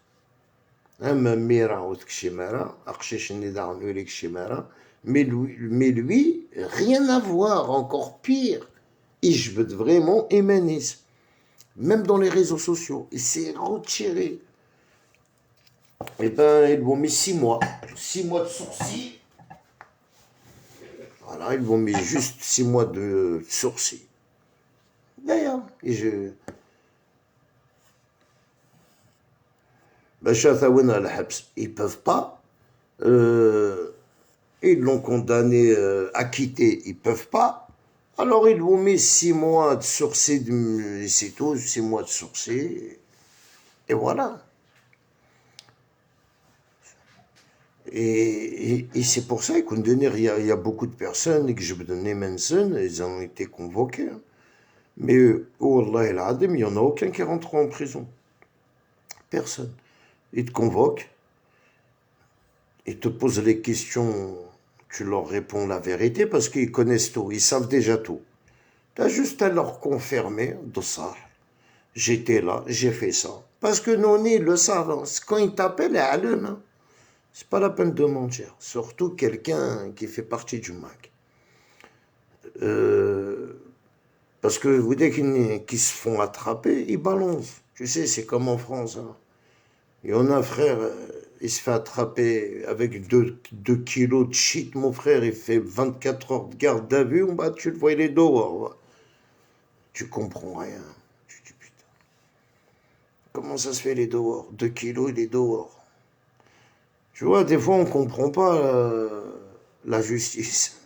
Mira ou Kshimara, Akshish Nidar Nulik Kshimara, mais lui, rien à voir, encore pire. Je veux vraiment émanisme. Même dans les réseaux sociaux. Il s'est retiré. Eh ben, ils vont mis 6 mois. 6 mois de sursis. Voilà, ils vont mis juste 6 mois de sursis. D'ailleurs, et je... Ils peuvent pas. Ils l'ont condamné, acquitté, ils peuvent pas. Alors ils l'ont mis 6 mois de sursis, c'est tout, 6 mois de sursis. Et voilà. Et c'est pour ça qu'il y a beaucoup de personnes que je vais donner Manson, ils ont été convoqués. Mais, oh Allah, il n'y en a aucun qui rentre en prison. Personne. Ils te convoquent, ils te posent les questions, tu leur réponds la vérité parce qu'ils connaissent tout, ils savent déjà tout. Tu as juste à leur confirmer, de ça. J'étais là, j'ai fait ça. Parce que nous, ils le savent. Quand ils t'appellent, c'est pas la peine de mentir. Surtout quelqu'un qui fait partie du MAC. Parce que vous dès qu'ils se font attraper, ils balancent. Tu sais, c'est comme en France. Hein. Il y en a un frère, il se fait attraper avec 2 kilos de shit. Mon frère, il fait 24 heures de garde à vue. Bah, tu le vois, il est dehors. Tu comprends rien. Tu dis, putain. Comment ça se fait, il est dehors? 2 kilos, il est dehors. Tu vois, des fois, on ne comprend pas la justice.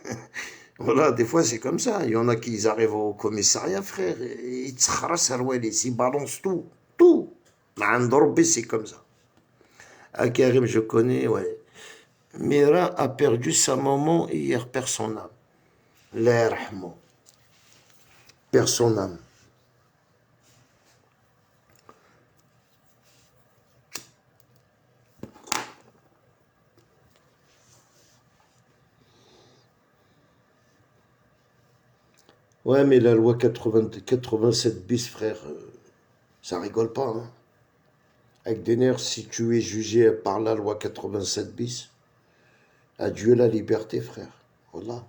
Voilà, des fois, c'est comme ça. Il y en a qui arrivent au commissariat, frère, ils ils balancent tout. Tout. C'est comme ça. À Karim, je connais, ouais. Mira a perdu sa maman hier, perd son âme. L'Erhmo. Perd son âme. Ouais, mais la loi 87 bis, frère, ça rigole pas. Hein. Avec des nerfs, si tu es jugé par la loi 87 bis, adieu la liberté, frère. Voilà.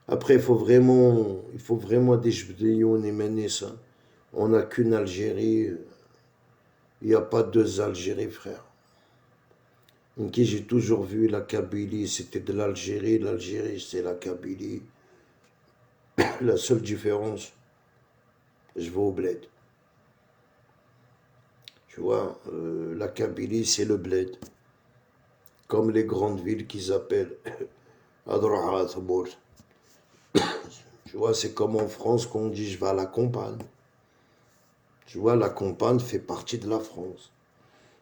Après, il faut vraiment des jbdéons émaner ça. On n'a qu'une Algérie. Il n'y a pas 2 Algéries, frère. En qui j'ai toujours vu la Kabylie, c'était de l'Algérie. L'Algérie, c'est la Kabylie. La seule différence, je vais au bled. Tu vois, la Kabylie, c'est le bled. Comme les grandes villes qu'ils appellent Adrohat, Mour. Tu vois, c'est comme en France qu'on dit je vais à la campagne. Tu vois, la campagne fait partie de la France.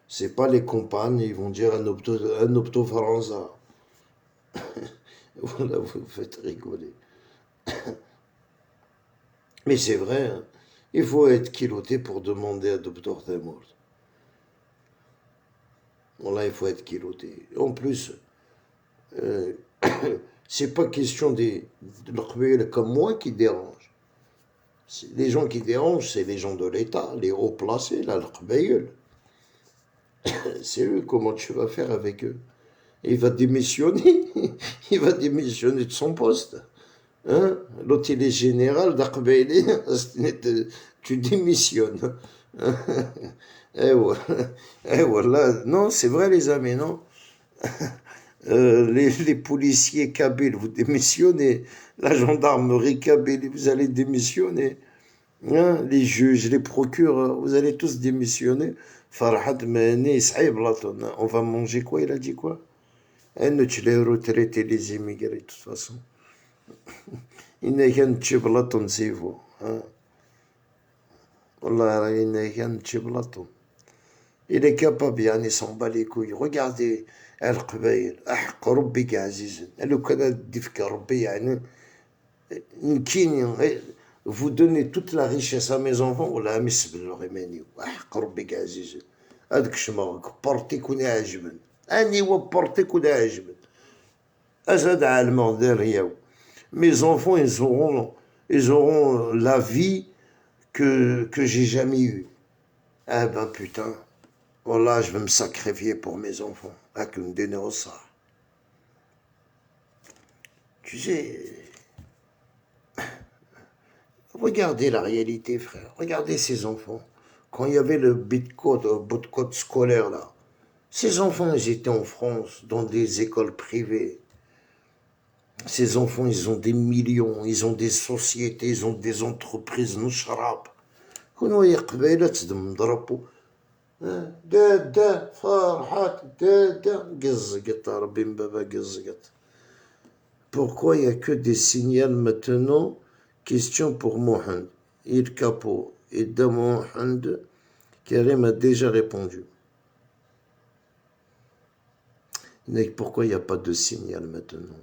C'est pas les campagnes, ils vont dire un opto faranza. Voilà, vous faites rigoler. Mais c'est vrai, hein. Il faut être culotté pour demander à Dr Tamour. Voilà, il faut être culotté. En plus, euh, c'est pas question de l'Qbaïl comme moi qui dérange. Les gens qui dérangent, c'est les gens de l'État, les hauts placés, là, l'Qbaïl. C'est eux, comment tu vas faire avec eux? Il va démissionner. Il va démissionner de son poste. Hein? L'autre, il est général d'Aqbaïli. Tu démissionnes. Eh ouais. Eh voilà. Non, c'est vrai, les amis, non? Les policiers kabyles, vous démissionnez. La gendarmerie kabyle, vous allez démissionner. Hein, les juges, les procureurs, vous allez tous démissionner. Farhad Mani, Saïb Laton. On va manger quoi? Il a dit quoi? Tu les retraités, les immigrés, de toute façon. Il n'est qu'un tchiblaton, c'est vous. Wallah, il n'est qu'un tchiblaton. Il est capable, il s'en bat les couilles. Regardez, القبائل أحق ربك عزيزا لو كان دفك ربي يعني vous donnez toute la richesse à mes enfants ولا مسبل الغيماني أحق ربك عزيزا هذاك شماغك بورتيك ولا عجبن أني وبورتيك ولا عجبن أزاد عالمون derrière mes enfants ils auront la vie que j'ai jamais eue. Ah ben putain, voilà, je vais me sacrifier pour mes enfants. Avec une dénonce. Tu sais, regardez la réalité, frère. Regardez ces enfants. Quand il y avait le bout de code scolaire, là, ces enfants, ils étaient en France, dans des écoles privées. Ces enfants, ils ont des millions, ils ont des sociétés, ils ont des entreprises. نشرب. كونوا يا قبيلة تضربوا. دادا فرحات دادا قزقت ربي من بابا قزقت. Pourquoi il n'y a que des signaux maintenant? Question pour Mohand. Il capot. Et de Mohand, Karim a déjà répondu. Pourquoi il n'y a pas de signal maintenant?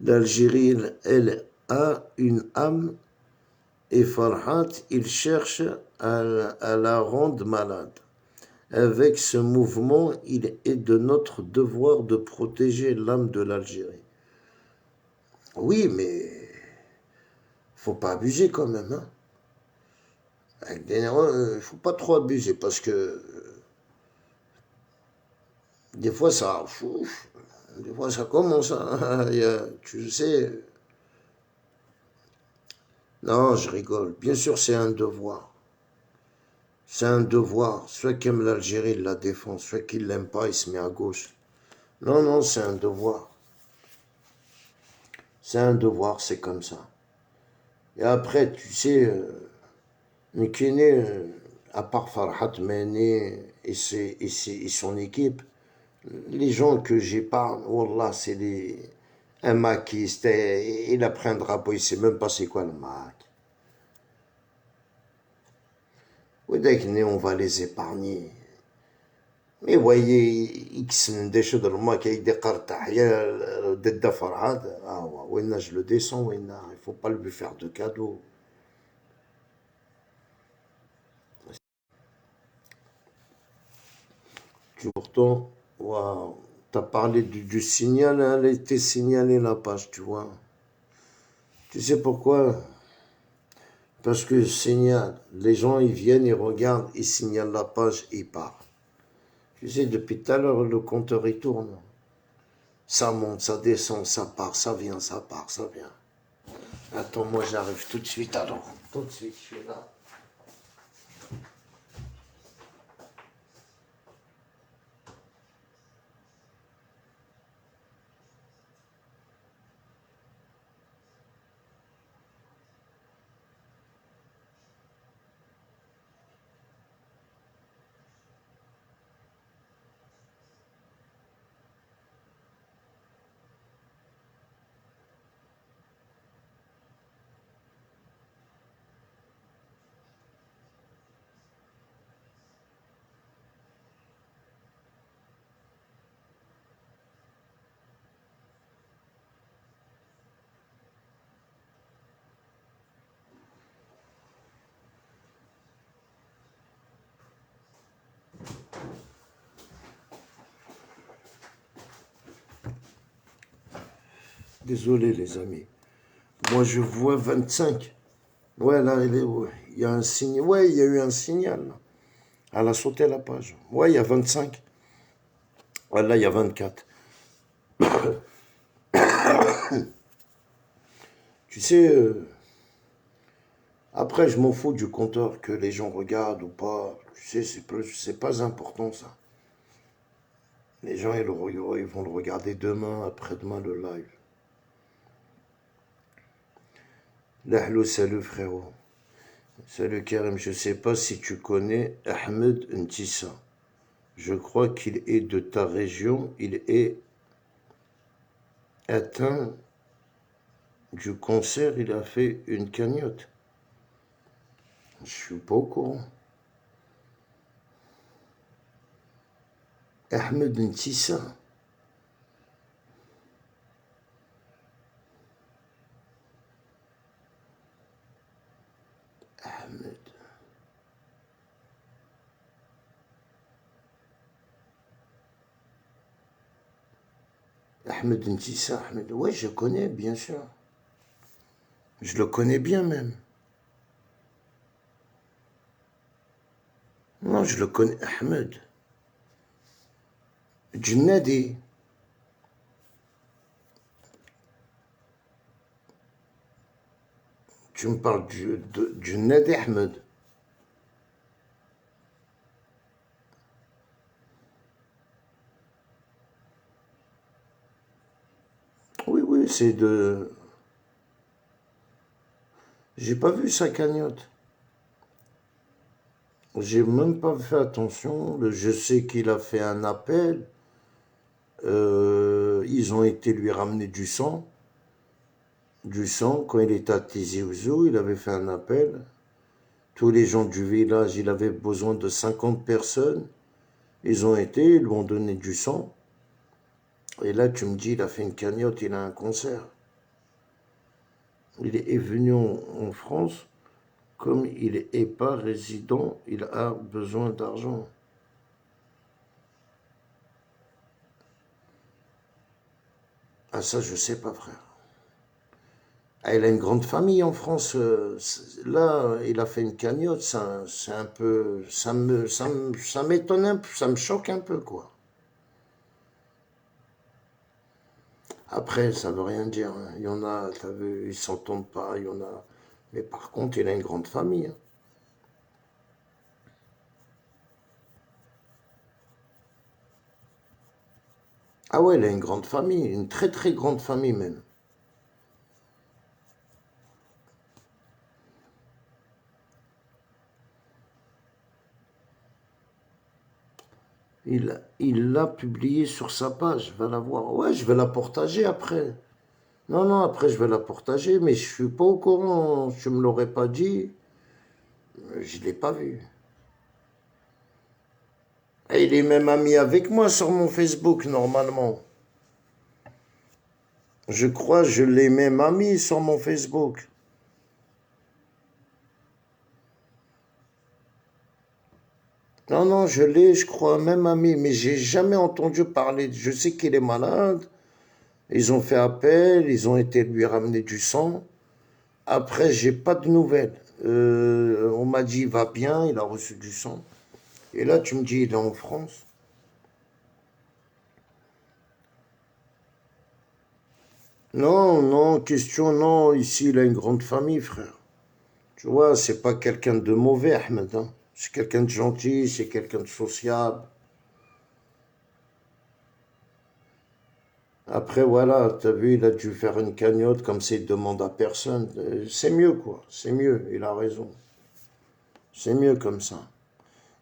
L'Algérie, elle a une âme et Farhat, il cherche à la rendre malade. Avec ce mouvement, il est de notre devoir de protéger l'âme de l'Algérie. Oui, mais faut pas abuser quand même. Hein. Avec des neurones, faut pas trop abuser parce que des fois ça, des fois ça commence. Hein. Tu sais. Non, je rigole. Bien sûr, c'est un devoir. C'est un devoir. Ceux qui aiment l'Algérie, ils la défendent. Ceux qui ne l'aiment pas, ils se mettent à gauche. Non, non, c'est un devoir. C'est un devoir, c'est comme ça. Et après, tu sais, Mekene, à part Farhat Mene et son équipe, les gens que j'épargne, Wallah, c'est un maquiste. Il a pris un drapeau, il ne sait même pas c'est quoi le mac. On va les épargner. Mais voyez, X des choses de l'homme qui a des cartes de Farhad, je le descends, il ne faut pas lui faire de cadeaux. Pourtant, wow, tu as parlé du signal, elle a été signalée la page, tu vois. Tu sais pourquoi? Parce que signal, les gens ils viennent, ils regardent, ils signalent la page, ils partent. Tu sais, depuis tout à l'heure, le compteur il tourne. Ça monte, ça descend, ça part, ça vient, ça part, ça vient. Attends, moi j'arrive tout de suite alors. Tout de suite, je suis là. Désolé, les amis. Moi, je vois 25. Ouais, là, ouais, il y a un signe. Ouais, il y a eu un signal. Là. Elle a sauté la page. Ouais, il y a 25. Ouais, là, il y a 24. Tu sais, après, je m'en fous du compteur que les gens regardent ou pas. Tu sais, c'est pas important, ça. Les gens, ils vont le regarder demain, après-demain, le live. Lahlo, salut, frérot. Salut, Karim. Je sais pas si tu connais Ahmed Ntissa. Je crois qu'il est de ta région. Il est atteint du cancer. Il a fait une cagnotte. Je suis pas au courant. Ahmed Ntissa. Ahmed. Ahmed Ntissa. Ahmed. Ouais, je connais, bien sûr. Je le connais bien même. Non, je le connais. Ahmed. Djennadi. Tu me parles de Djennadi Ahmed. Oui, oui, c'est de... J'ai pas vu sa cagnotte. J'ai même pas fait attention. Je sais qu'il a fait un appel. Ils ont été lui ramener du sang. Du sang, quand il était à Tizi Ouzou, il avait fait un appel. Tous les gens du village, il avait besoin de 50 personnes. Ils ont été, ils lui ont donné du sang. Et là, tu me dis, il a fait une cagnotte, il a un concert. Il est venu en France. Comme il n'est pas résident, il a besoin d'argent. Ah ça, je sais pas, frère. Ah, il a une grande famille en France. Là, il a fait une cagnotte. C'est un peu... Ça m'étonne un peu, ça me choque un peu, quoi. Après, ça veut rien dire. Hein. Il y en a, t'as vu, ils s'entendent pas, il y en a... Mais par contre, il a une grande famille. Hein. Ah ouais, il a une grande famille, une très très grande famille même. Il l'a publié sur sa page, va la voir. Ouais, je vais la partager après. Non, non, après je vais la partager, mais je suis pas au courant. Tu me l'aurais pas dit, je l'ai pas vu. Et il est même ami avec moi sur mon Facebook normalement. Je crois que je l'ai même ami sur mon Facebook. Non, non, je l'ai, je crois, même ami, mais j'ai jamais entendu parler. Je sais qu'il est malade. Ils ont fait appel, ils ont été lui ramener du sang. Après, j'ai pas de nouvelles. On m'a dit il va bien, il a reçu du sang. Et là, tu me dis il est en France. Non, non, question, non. Ici, il a une grande famille, frère. Tu vois, c'est pas quelqu'un de mauvais, Ahmed. Hein. C'est quelqu'un de gentil, c'est quelqu'un de sociable. Après, voilà, t'as vu, il a dû faire une cagnotte comme ça, il demande à personne. C'est mieux, quoi. C'est mieux, il a raison. C'est mieux comme ça.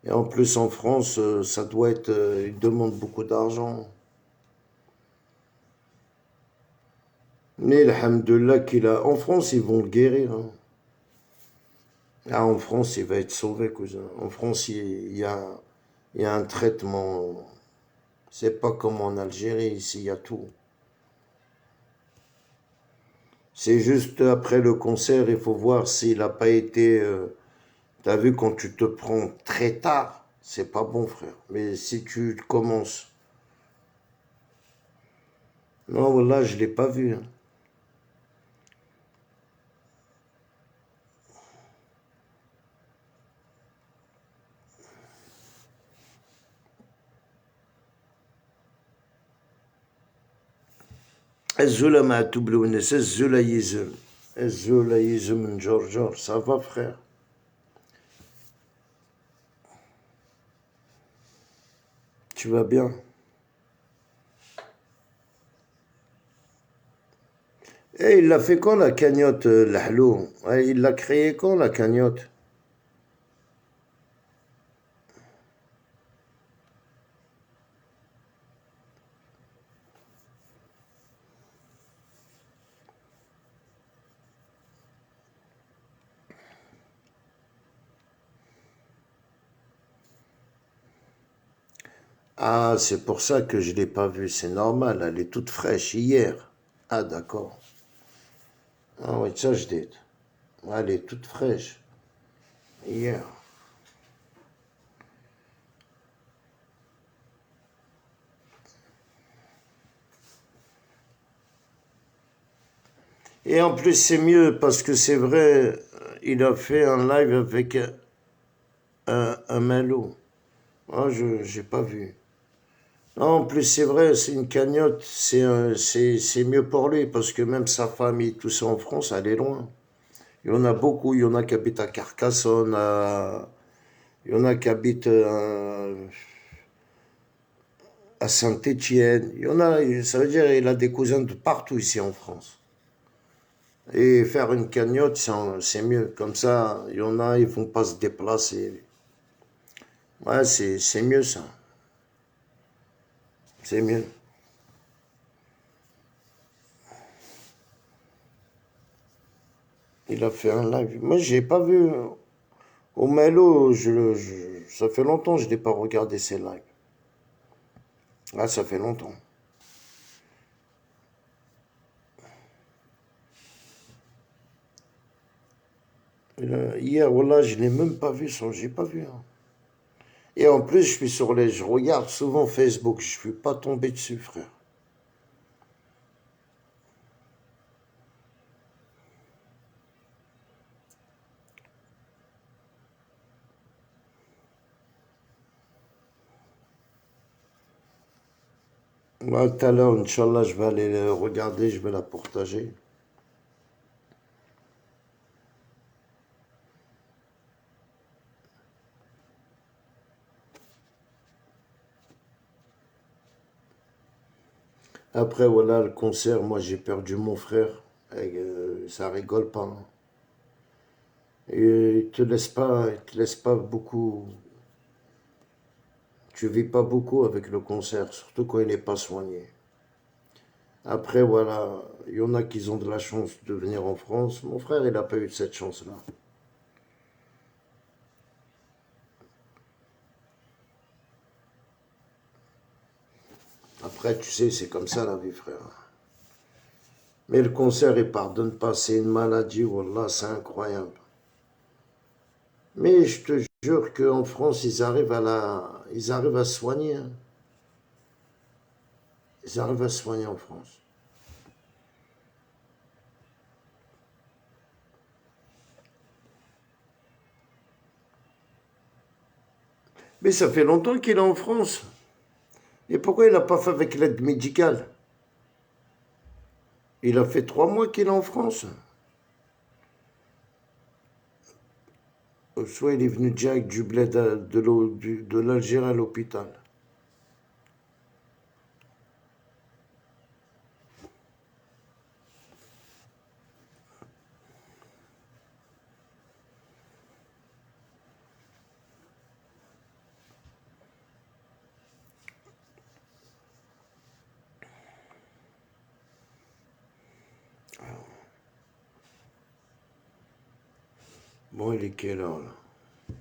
Et en plus, en France, ça doit être... il demande beaucoup d'argent. Mais, alhamdoulilah, qu'il a... En France, ils vont le guérir. Hein. Ah, en France, il va être sauvé, cousin. En France, il y a un traitement. C'est pas comme en Algérie, ici, il y a tout. C'est juste après le concert, il faut voir s'il n'a pas été... T'as vu, quand tu te prends très tard, c'est pas bon, frère. Mais si tu commences... Non, là, je l'ai pas vu. Hein. Azula ma toublounes, azulaïsm. Azulaïsm, George, ça va, frère? Tu vas bien? Eh, il l'a fait quand la cagnotte, l'Ahlou? Il l'a créé quand la cagnotte? Ah, c'est pour ça que je ne l'ai pas vue, c'est normal, elle est toute fraîche hier. Ah, d'accord. Ah oui, ça je dis. Elle est toute fraîche hier. Et en plus, c'est mieux parce que c'est vrai, il a fait un live avec un Malo. Ah, je n'ai pas vu. Non, en plus, c'est vrai, c'est une cagnotte, c'est mieux pour lui parce que même sa famille, tout ça en France, elle est loin. Il y en a beaucoup, il y en a qui habitent à Carcassonne, il y en a qui habitent à Saint-Étienne. Il y en a, ça veut dire qu'il a des cousins de partout ici en France. Et faire une cagnotte, c'est mieux. Comme ça, il y en a, ils ne vont pas se déplacer. Ouais, c'est mieux ça. C'est mieux. Il a fait un live. Moi, j'ai pas vu. Au Melo, ça fait longtemps que je n'ai pas regardé ses lives. Ah, ça fait longtemps. Hier, voilà, je n'ai même pas vu son. J'ai pas vu, hein. Et en plus, je regarde souvent Facebook. Je suis pas tombé dessus, frère. Moi, tout à l'heure, Inch'Allah, je vais aller le regarder, je vais la partager. Après, voilà, le concert, moi, j'ai perdu mon frère. Et, ça rigole pas, hein. Et il te laisse pas beaucoup. Tu vis pas beaucoup avec le concert, surtout quand il n'est pas soigné. Après, voilà, il y en a qui ont de la chance de venir en France. Mon frère, il n'a pas eu cette chance-là. Après, tu sais, c'est comme ça la vie, frère. Mais le concert, il pardonne pas. C'est une maladie, wallah, c'est incroyable. Mais je te jure qu'en France, ils arrivent à se soigner, hein. Ils arrivent à se soigner en France. Mais ça fait longtemps qu'il est en France. Et pourquoi il n'a pas fait avec l'aide médicale? Il a fait 3 mois qu'il est en France. Soit il est venu direct du bled de l'Algérie à l'hôpital. Bon, il est quelle heure là?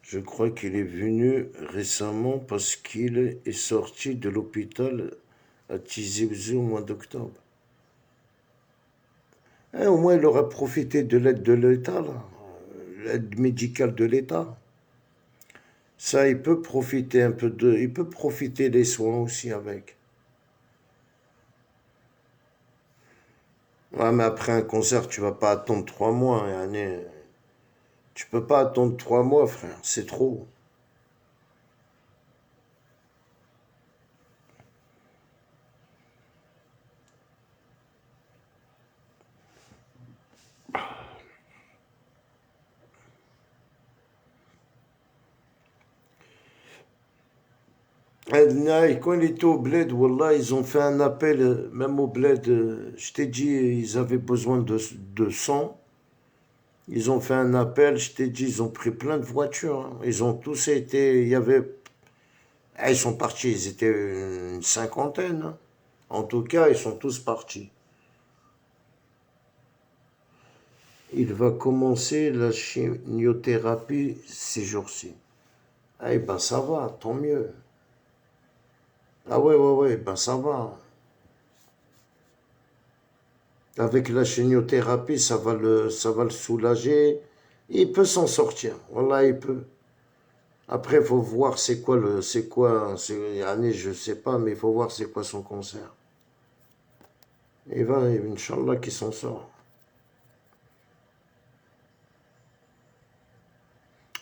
Je crois qu'il est venu récemment parce qu'il est sorti de l'hôpital à Tizi Ouzou au mois d'octobre. Eh, au moins, il aura profité de l'aide de l'État, là. L'aide médicale de l'État. Ça, il peut profiter un peu de. Il peut profiter des soins aussi avec. Ouais, mais après un concert, tu vas pas attendre 3 mois, hein, tu peux pas attendre 3 mois, frère. C'est trop. Quand il était au bled, Wallah, ils ont fait un appel, même au bled, je t'ai dit, ils avaient besoin de sang. Ils ont fait un appel, je t'ai dit, ils ont pris plein de voitures, hein. Ils ont tous été, il y avait, ils sont partis, ils étaient une cinquantaine, hein. En tout cas, ils sont tous partis. Il va commencer la chimiothérapie ces jours-ci. Eh ben ça va, tant mieux. Ah ouais, ouais, ouais, ben ça va. Avec la chimiothérapie, ça va le soulager. Il peut s'en sortir. Voilà, il peut. Après, il faut voir année, je sais pas, mais il faut voir c'est quoi son cancer. Il va, Inch'Allah, qu'il s'en sort.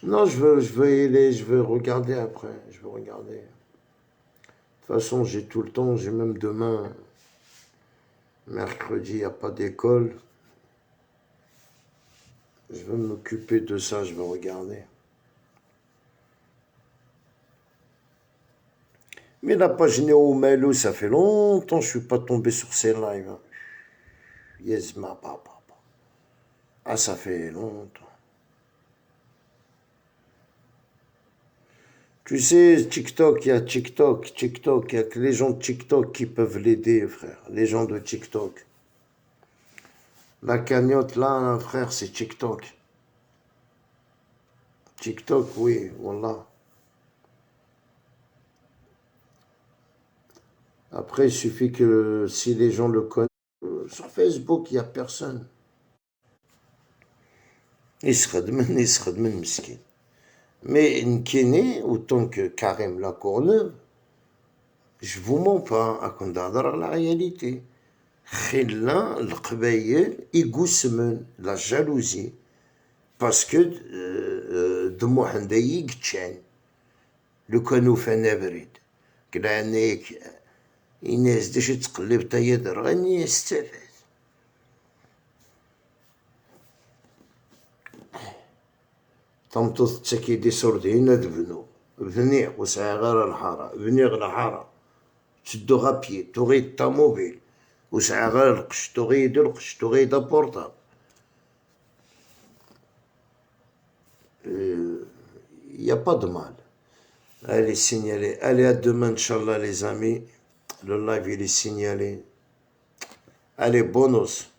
Non, je veux regarder après. Je veux regarder. De toute façon, j'ai tout le temps, j'ai même demain, mercredi, il n'y a pas d'école. Je vais m'occuper de ça, je vais regarder. Mais la page Néo Melou, ça fait longtemps que je suis pas tombé sur ces lives. Yes, ma papa. Ah, ça fait longtemps. Tu sais, TikTok, il y a TikTok, il y a que les gens de TikTok qui peuvent l'aider, frère. Les gens de TikTok. La cagnotte, là, frère, c'est TikTok. TikTok, oui, voilà. Après, il suffit que si les gens le connaissent, sur Facebook, il n'y a personne. Il se redmène miskin. Mais Nkene, autant que Karim Lacourneuve, je vous mens pas, à Kondadar, la réalité. Khilla, l'qbaïl, يقسمن la jalousie. Parce que دموع عندي يقتشان لو كانوا فانا بريد كلا عنيك الناس داش تقلب تايدر غني يستفاد تمطط تسكيدي سردين دبنو بني وسعي غير الحارة بني غير الحارة تشدو غابيي تغيد طاموبيل وسعي غير القش تغيد القش تغيد بورطابل il n'y a pas de mal. Allez, signalé. Allez, à demain, Inch'Allah, les amis. Le live, il est signalé. Allez, bonus.